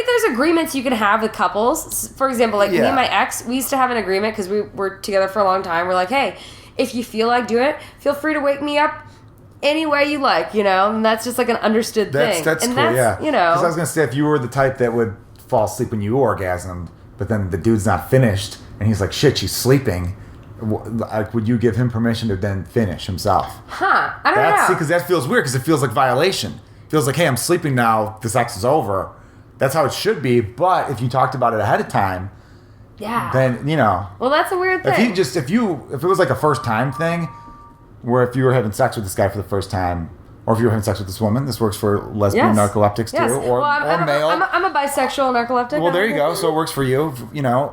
there's agreements you can have with couples. For example, like me and my ex, we used to have an agreement because we were together for a long time. We're like, hey, if you feel like doing it, feel free to wake me up any way you like, and that's just like an understood thing. That's and cool, yeah. Because I was gonna say if you were the type that would fall asleep when you orgasmed, but then the dude's not finished, and he's like, shit, she's sleeping. Like, would you give him permission to then finish himself? I don't know. See, because that feels weird, because it feels like violation. It feels like, hey, I'm sleeping now, the sex is over. That's how it should be, but if you talked about it ahead of time, then, Well, that's a weird thing. If it was like a first time thing, where if you were having sex with this guy for the first time, or if you were having sex with this woman, this works for lesbian narcoleptics too, or male. I'm a bisexual narcoleptic. Well, there you go. So it works for you,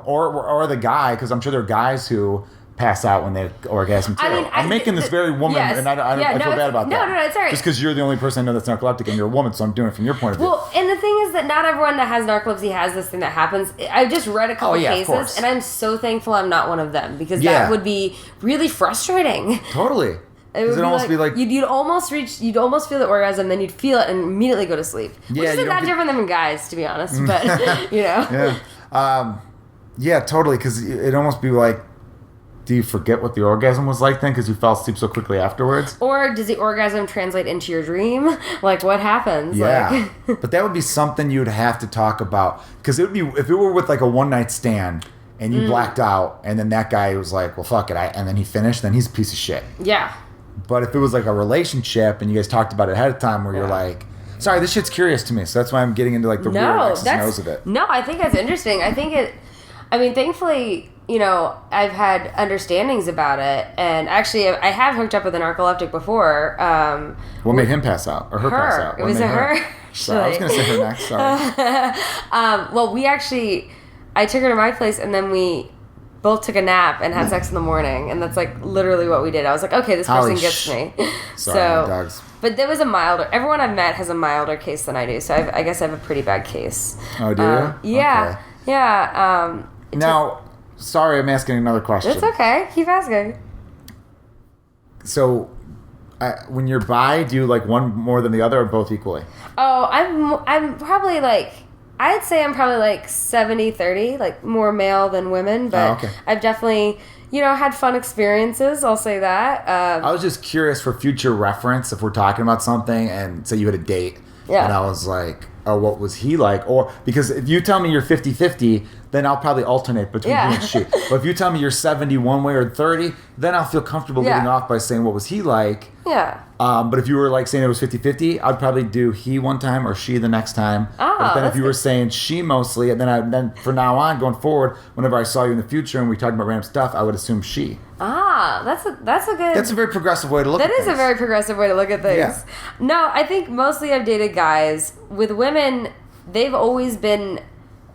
or the guy, because I'm sure there are guys who pass out when they orgasm too. I'm making this very woman, and I feel bad about that. No, it's all right. Just because you're the only person I know that's narcoleptic, and you're a woman, so I'm doing it from your point of view. Well, and the thing is that not everyone that has narcolepsy has this thing that happens. I just read a couple cases, and I'm so thankful I'm not one of them, because that would be really frustrating. Totally. It would almost be like you'd almost feel the orgasm, then you'd feel it and immediately go to sleep. Yeah, which isn't that different than guys, to be honest. But Yeah, totally. Because it'd almost be like, do you forget what the orgasm was like then? Because you fell asleep so quickly afterwards. Or does the orgasm translate into your dream? Like, what happens? Yeah, but that would be something you'd have to talk about. Because it would be if it were with like a one night stand. And you blacked out, and then that guy was like, well, fuck it, and then he finished, then he's a piece of shit. Yeah. But if it was like a relationship, and you guys talked about it ahead of time, where you're like, sorry, this shit's curious to me, so that's why I'm getting into like the weird X's and O's of it. No, I think that's interesting. Thankfully, I've had understandings about it, and actually, I have hooked up with a narcoleptic before. What made him pass out? Or her pass out? It was her. Sorry, I was going to say her next, sorry. Well, I took her to my place, and then we both took a nap and had sex in the morning, and that's like literally what we did. I was like, okay, this person gets me. Sorry, dogs. But there was everyone I've met has a milder case than I do, so I guess I have a pretty bad case. Oh, do you? Yeah. Okay. Yeah. Now, sorry, I'm asking another question. It's okay. Keep asking. So, when you're bi, do you like one more than the other, or both equally? Oh, I'm probably like... I'd say I'm probably like 70-30, like more male than women, but I've definitely, had fun experiences. I'll say that. I was just curious for future reference if we're talking about something and say you had a date and I was like, oh, what was he like? Or because if you tell me you're 50-50, then I'll probably alternate between he and she. But if you tell me you're 70 one way or 30, then I'll feel comfortable leading off by saying what was he like. Yeah. But if you were like saying it was 50-50, I'd probably do he one time or she the next time. Oh, but then if you were saying she mostly, and then from now on going forward, whenever I saw you in the future and we talked about random stuff, I would assume she. That's a good... That's a very progressive way to look at things. That is a very progressive way to look at things. Yeah. No, I think mostly I've dated guys. With women, they've always been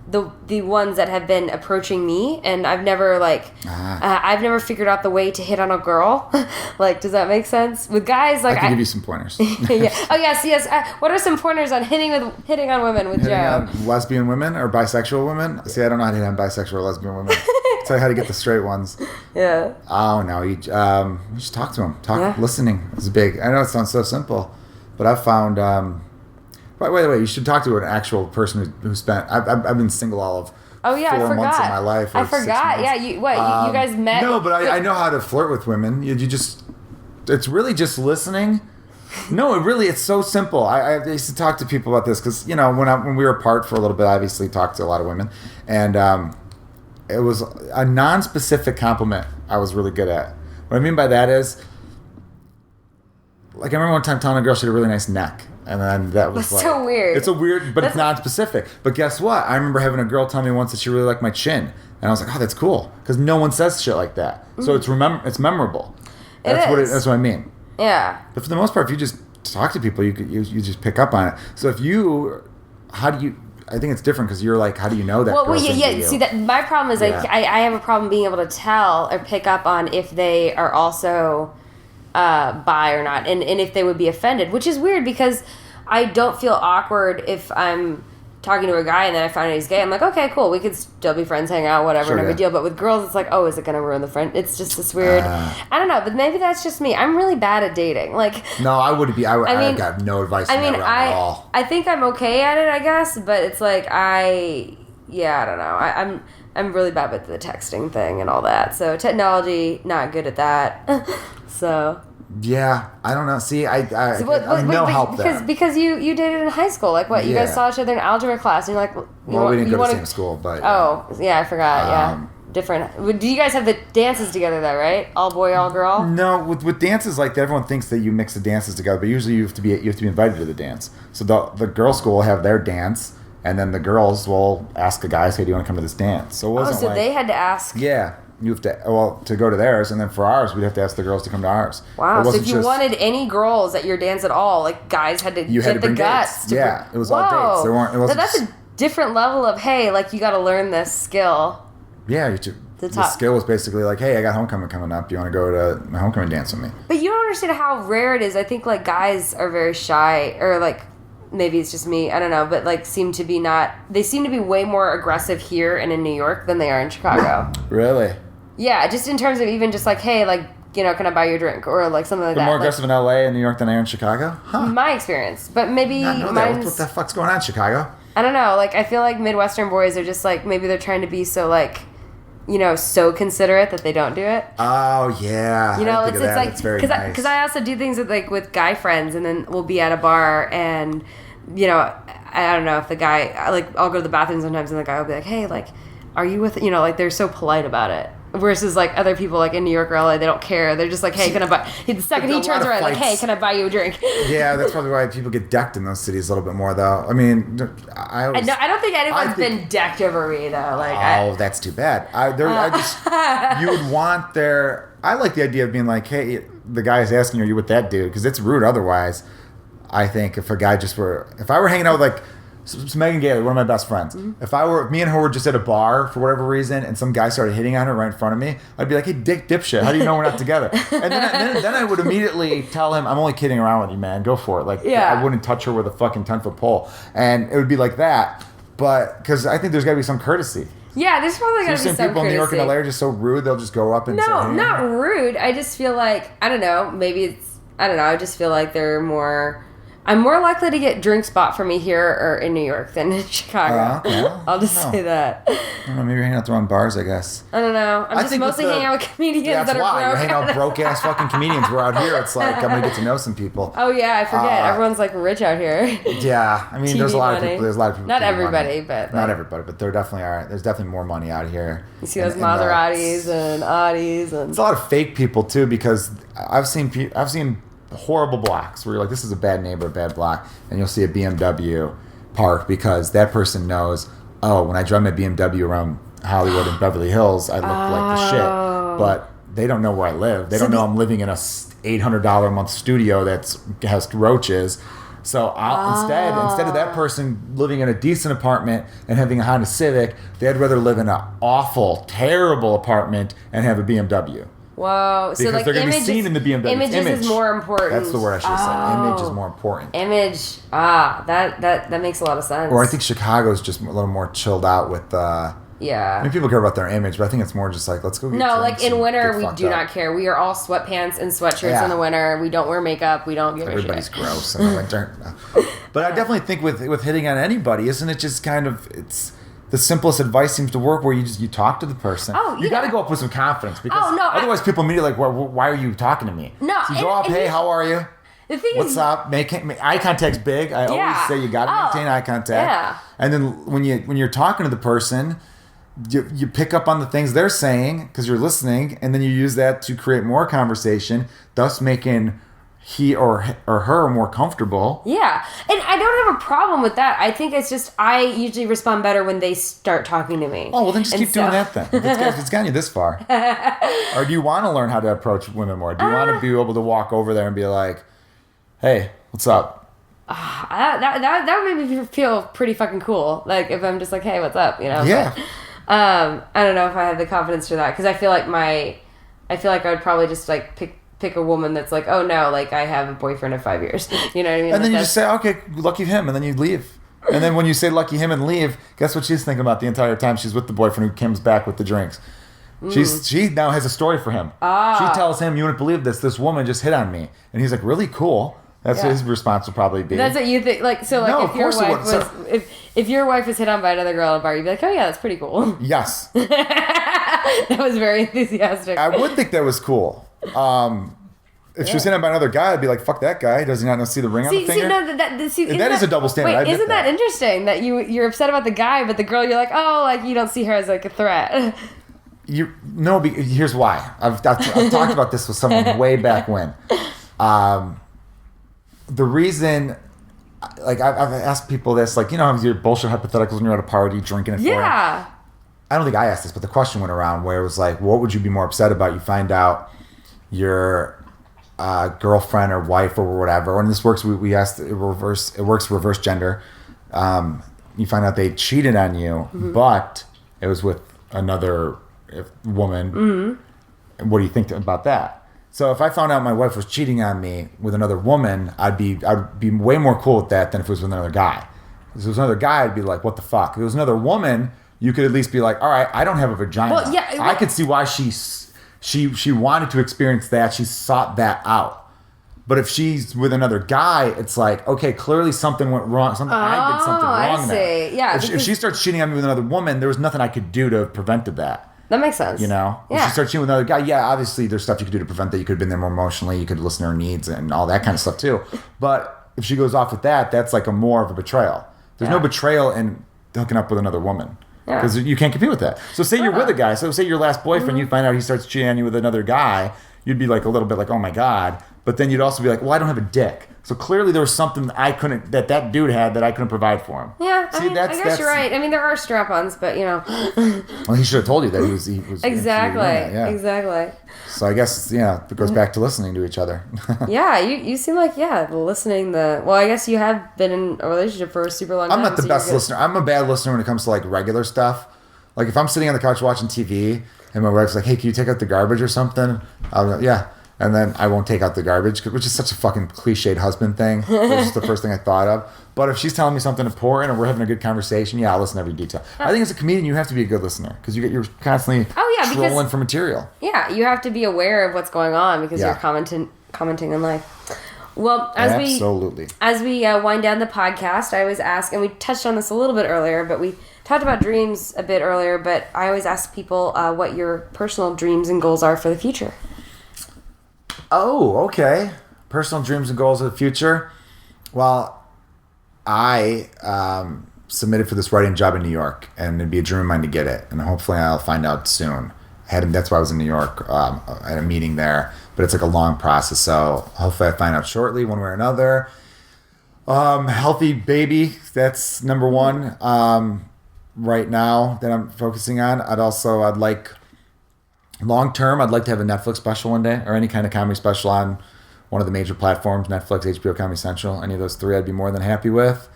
the ones that have been approaching me, and I've never I've never figured out the way to hit on a girl. Like, does that make sense? With guys, like, I can give you some pointers. Yeah. Oh yes. What are some pointers on hitting on women with Joe? On lesbian women or bisexual women? See, I don't know how to hit on bisexual or lesbian women. Tell you how to get the straight ones. Yeah. Oh no, you just talk to them. Listening is big. I know it sounds so simple, but I've found. By the way, you should talk to an actual person who spent. I've been single all of 4 months of my life. I forgot. Yeah, you guys met? No, but I know how to flirt with women. You just, it's really just listening. No, it's so simple. I used to talk to people about this because when we were apart for a little bit, I obviously talked to a lot of women, and it was a non-specific compliment I was really good at. What I mean by that is, like, I remember one time telling a girl she had a really nice neck. And then that was That's so weird. It's a weird, but it's non-specific. But guess what? I remember having a girl tell me once that she really liked my chin. And I was like, oh, that's cool. Because no one says shit like that. Mm-hmm. So it's memorable. That's what I mean. Yeah. But for the most part, if you just talk to people, you just pick up on it. So I think it's different because you're like, how do you know that? Well, yeah. See, that my problem is I have a problem being able to tell or pick up on if they are also bi or not, and if they would be offended, which is weird because I don't feel awkward if I'm talking to a guy and then I find out he's gay. I'm like, okay, cool, we could still be friends, hang out, whatever, no big deal. But with girls, it's like, oh, is it going to ruin the friend? It's just this weird. I don't know, but maybe that's just me. I'm really bad at dating. Like, no, I wouldn't be. I got no advice. I at all. I think I'm okay at it, I guess, but it's like I don't know. I'm really bad with the texting thing and all that. So technology, not good at that. So yeah, I don't know. See, I'm no help there. Because you dated in high school. Like, what? You guys saw each other in algebra class, and you're like, we didn't go to the same school, but yeah, I forgot. Different. Do you guys have the dances together though, right? All boy, all girl. No, with dances like that, everyone thinks that you mix the dances together, but usually you have to be invited to the dance. So the girls' school will have their dance, and then the girls will ask the guys, "Hey, do you want to come to this dance?" So it wasn't they had to ask. Yeah. You have to go to theirs, and then for ours, we'd have to ask the girls to come to ours. Wow! So if you wanted any girls at your dance at all, like, guys had to get the guts. Yeah, it was all dates. It wasn't. That's a different level of, hey, like, you got to learn this skill. Yeah, the skill was basically like, hey, I got homecoming coming up. You want to go to my homecoming dance with me? But you don't understand how rare it is. I think, like, guys are very shy, or like, maybe it's just me, I don't know, but like they seem to be way more aggressive here and in New York than they are in Chicago. Really? Yeah, just in terms of even just like, hey, like, can I buy you a drink? Or like something like They're that. more aggressive in LA and New York than I am in Chicago? Huh. My experience. But maybe I know that. What the fuck's going on in Chicago? I don't know. Like, I feel like Midwestern boys are just like, maybe they're trying to be so like, so considerate that they don't do it. Oh, yeah. It's like, it's very nice. Because I also do things with guy friends, and then we'll be at a bar, and, I don't know if the guy, I'll go to the bathroom sometimes, and the guy will be like, hey, like, are you with, they're so polite about it. Versus, like, other people, like, in New York or LA, they don't care. They're just like, hey, can I buy... The second he turns around, like, hey, can I buy you a drink? Yeah, that's probably why people get decked in those cities a little bit more, though. I mean, I don't think anyone's been decked over me, though. Like, that's too bad. You would want their... I like the idea of being like, hey, the guy's asking, are you with that dude? Because it's rude otherwise. I think if a guy just were... If I were hanging out with, like... It's Megan Gailey, one of my best friends. Mm-hmm. If me and her were just at a bar for whatever reason, and some guy started hitting on her right in front of me, I'd be like, "Hey, dipshit, how do you know we're not together?" And then I would immediately tell him, "I'm only kidding around with you, man. Go for it." Like, I wouldn't touch her with a fucking 10-foot pole, and it would be like that. But because I think there's got to be some courtesy. Yeah, there's probably got to be some courtesy. People in New York and LA are just so rude; they'll just go up and say, "No, not rude. I just feel like I don't know. Maybe it's I don't know. I just feel like they're more." I'm more likely to get drinks bought for me here or in New York than in Chicago. Okay. Well, I'll just say that. I don't know, maybe you're hanging out the wrong bars, I guess. I don't know. I'm just mostly hanging out with comedians that are broke. That's why. You're hanging out with broke-ass fucking comedians. We're out here. It's like, I'm going to get to know some people. Oh, yeah. I forget. Everyone's, like, rich out here. Yeah. I mean, there's a lot of people. Not everybody, but... Not everybody, but there definitely are. There's definitely more money out here. You see those Maseratis and Audis and... It's a lot of fake people, too, because I've seen horrible blocks where you're like, this is a bad neighbor, a bad block, and you'll see a BMW parked because that person knows, oh, when I drive my BMW around Hollywood and Beverly Hills, I look like the shit. But they don't know where I live. They don't know I'm living in a $800 a month studio that has roaches. So instead of that person living in a decent apartment and having a Honda Civic, they'd rather live in an awful, terrible apartment and have a BMW. Whoa. Because they're going to be seen in the BMW. Image is more important. That's the word I should have said. Image is more important. Image. That makes a lot of sense. Or I think Chicago's just a little more chilled out with yeah. I mean, people care about their image, but I think it's more just like, let's go get No, drinks like in winter, we do up. not care. We are all sweatpants and sweatshirts in the winter. We don't wear makeup. We don't give a shit. Everybody's gross in the winter. But I definitely think with hitting on anybody, isn't it just kind of, it's... The simplest advice seems to work where you talk to the person. Oh, you got to go up with some confidence because otherwise people immediately like, why are you talking to me? No. So you go up, hey, how are you? The thing What's is, up? Eye contact's big. I always say you got to maintain eye contact. Yeah. And then when you're talking to the person, you pick up on the things they're saying because you're listening, and then you use that to create more conversation, thus making he or her more comfortable. Yeah. And I don't have a problem with that. I think it's just I usually respond better when they start talking to me. Oh, well, then just keep doing that then. If it's gotten you this far. Or do you want to learn how to approach women more? Do you want to be able to walk over there and be like, hey, what's up? That would make me feel pretty fucking cool. Like, if I'm just like, hey, what's up? Yeah. But, I don't know if I have the confidence for that. Because I feel like I would probably just, like, pick a woman that's like, oh no, like I have a boyfriend of 5 years. You know what I mean? And then you just say, okay, lucky him, and then you leave. And then when you say lucky him and leave, guess what she's thinking about the entire time she's with the boyfriend who comes back with the drinks? She now has a story for him. She tells him, you wouldn't believe this woman just hit on me. And he's like, really? Cool. That's what his response would probably be. That's what you think. Like, so like No, if your wife if your wife was hit on by another girl at a bar, you'd be like, oh yeah, that's pretty cool. Yes. That was very enthusiastic. I would think that was cool. If she was hit on by another guy, I'd be like, fuck that guy. Does he not see the ring on the finger? That is a double standard. Wait, isn't that interesting that you're upset about the guy, but the girl you're like, oh, like you don't see her as like a threat? Here's why. I've talked about this with someone way back when. The reason, like I've asked people this, like, you know, your bullshit hypotheticals when you're at a party drinking at 4 a.m. Yeah. I don't think I asked this, but the question went around where it was like, what would you be more upset about? You find out your girlfriend or wife or whatever, and this works. We asked it works reverse gender. You find out they cheated on you, but it was with another woman. Mm-hmm. What do you think about that? So if I found out my wife was cheating on me with another woman, I'd be way more cool with that than if it was with another guy. If it was another guy, I'd be like, what the fuck? If it was another woman, you could at least be like, all right, I don't have a vagina. Well, yeah, I could see why she she wanted to experience that. She sought that out. But if she's with another guy, it's like, okay, clearly something went wrong. I did something wrong I see. there. Yeah, If she starts cheating on me with another woman, there was nothing I could do to have prevented that. That makes sense. You know? Yeah. If she starts cheating with another guy, yeah, obviously there's stuff you could do to prevent that. You could have been there more emotionally. You could listen to her needs and all that kind of stuff too. But if she goes off with that, that's like more of a betrayal. There's no betrayal in hooking up with another woman. Because you can't compete with that. So say you're with a guy. So say your last boyfriend, you find out he starts cheating on you with another guy. You'd be like a little bit like, oh my God. But then you'd also be like, well, I don't have a dick. So clearly there was something that dude had that I couldn't provide for him. Yeah, I guess you're right. I mean, there are strap-ons, but Well, he should have told you that he was exactly. Yeah. Exactly. So I guess it goes back to listening to each other. Yeah, you seem like listening. Well, I guess you have been in a relationship for a super long time. I'm not the best listener. I'm a bad listener when it comes to like regular stuff. Like if I'm sitting on the couch watching TV and my wife's like, "Hey, can you take out the garbage or something?" I'll go, "Yeah." And then I won't take out the garbage, which is such a fucking cliched husband thing. It's just the first thing I thought of. But if she's telling me something important or we're having a good conversation, I'll listen to every detail. I think as a comedian, you have to be a good listener because you're constantly trolling for material. Yeah, you have to be aware of what's going on because you're commenting on life. Well, as we wind down the podcast, I always ask, and we touched on this a little bit earlier, but we talked about dreams a bit earlier, but I always ask people what your personal dreams and goals are for the future. Oh, okay. Personal dreams and goals of the future. Well, I submitted for this writing job in New York, and it'd be a dream of mine to get it, and hopefully I'll find out soon. That's why I was in New York at a meeting there, but it's like a long process, so hopefully I find out shortly, one way or another. Healthy baby, that's number one right now that I'm focusing on. I'd like long term, I'd like to have a Netflix special one day, or any kind of comedy special on one of the major platforms, Netflix, HBO, Comedy Central. Any of those three I'd be more than happy with.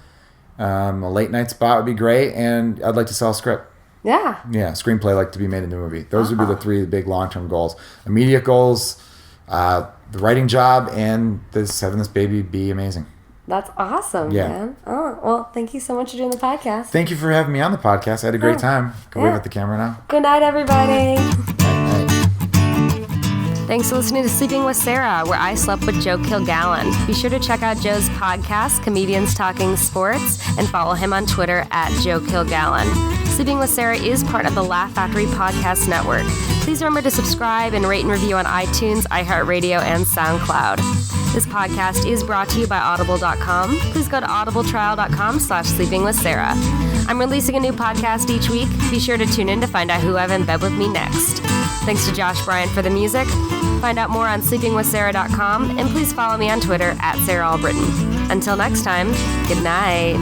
A late night spot would be great, and I'd like to sell a script. Yeah. Yeah, screenplay like to be made into a movie. Those would be the three big long-term goals. Immediate goals, the writing job, and having this baby be amazing. That's awesome, man. Oh, well, thank you so much for doing the podcast. Thank you for having me on the podcast. I had a great time. Can wave at the camera now. Good night, everybody. Night. Thanks for listening to Sleeping with Sarah, where I slept with Joe Kilgallon. Be sure to check out Joe's podcast, Comedians Talking Sports, and follow him on Twitter at Joe Kilgallon. Sleeping with Sarah is part of the Laugh Factory Podcast Network. Please remember to subscribe and rate and review on iTunes, iHeartRadio, and SoundCloud. This podcast is brought to you by Audible.com. Please go to audibletrial.com/sleepingwithsarah. I'm releasing a new podcast each week. Be sure to tune in to find out who I have in bed with me next. Thanks to Josh Bryant for the music. Find out more on sleepingwithsarah.com, and please follow me on Twitter at Sarah Albritton. Until next time, good night.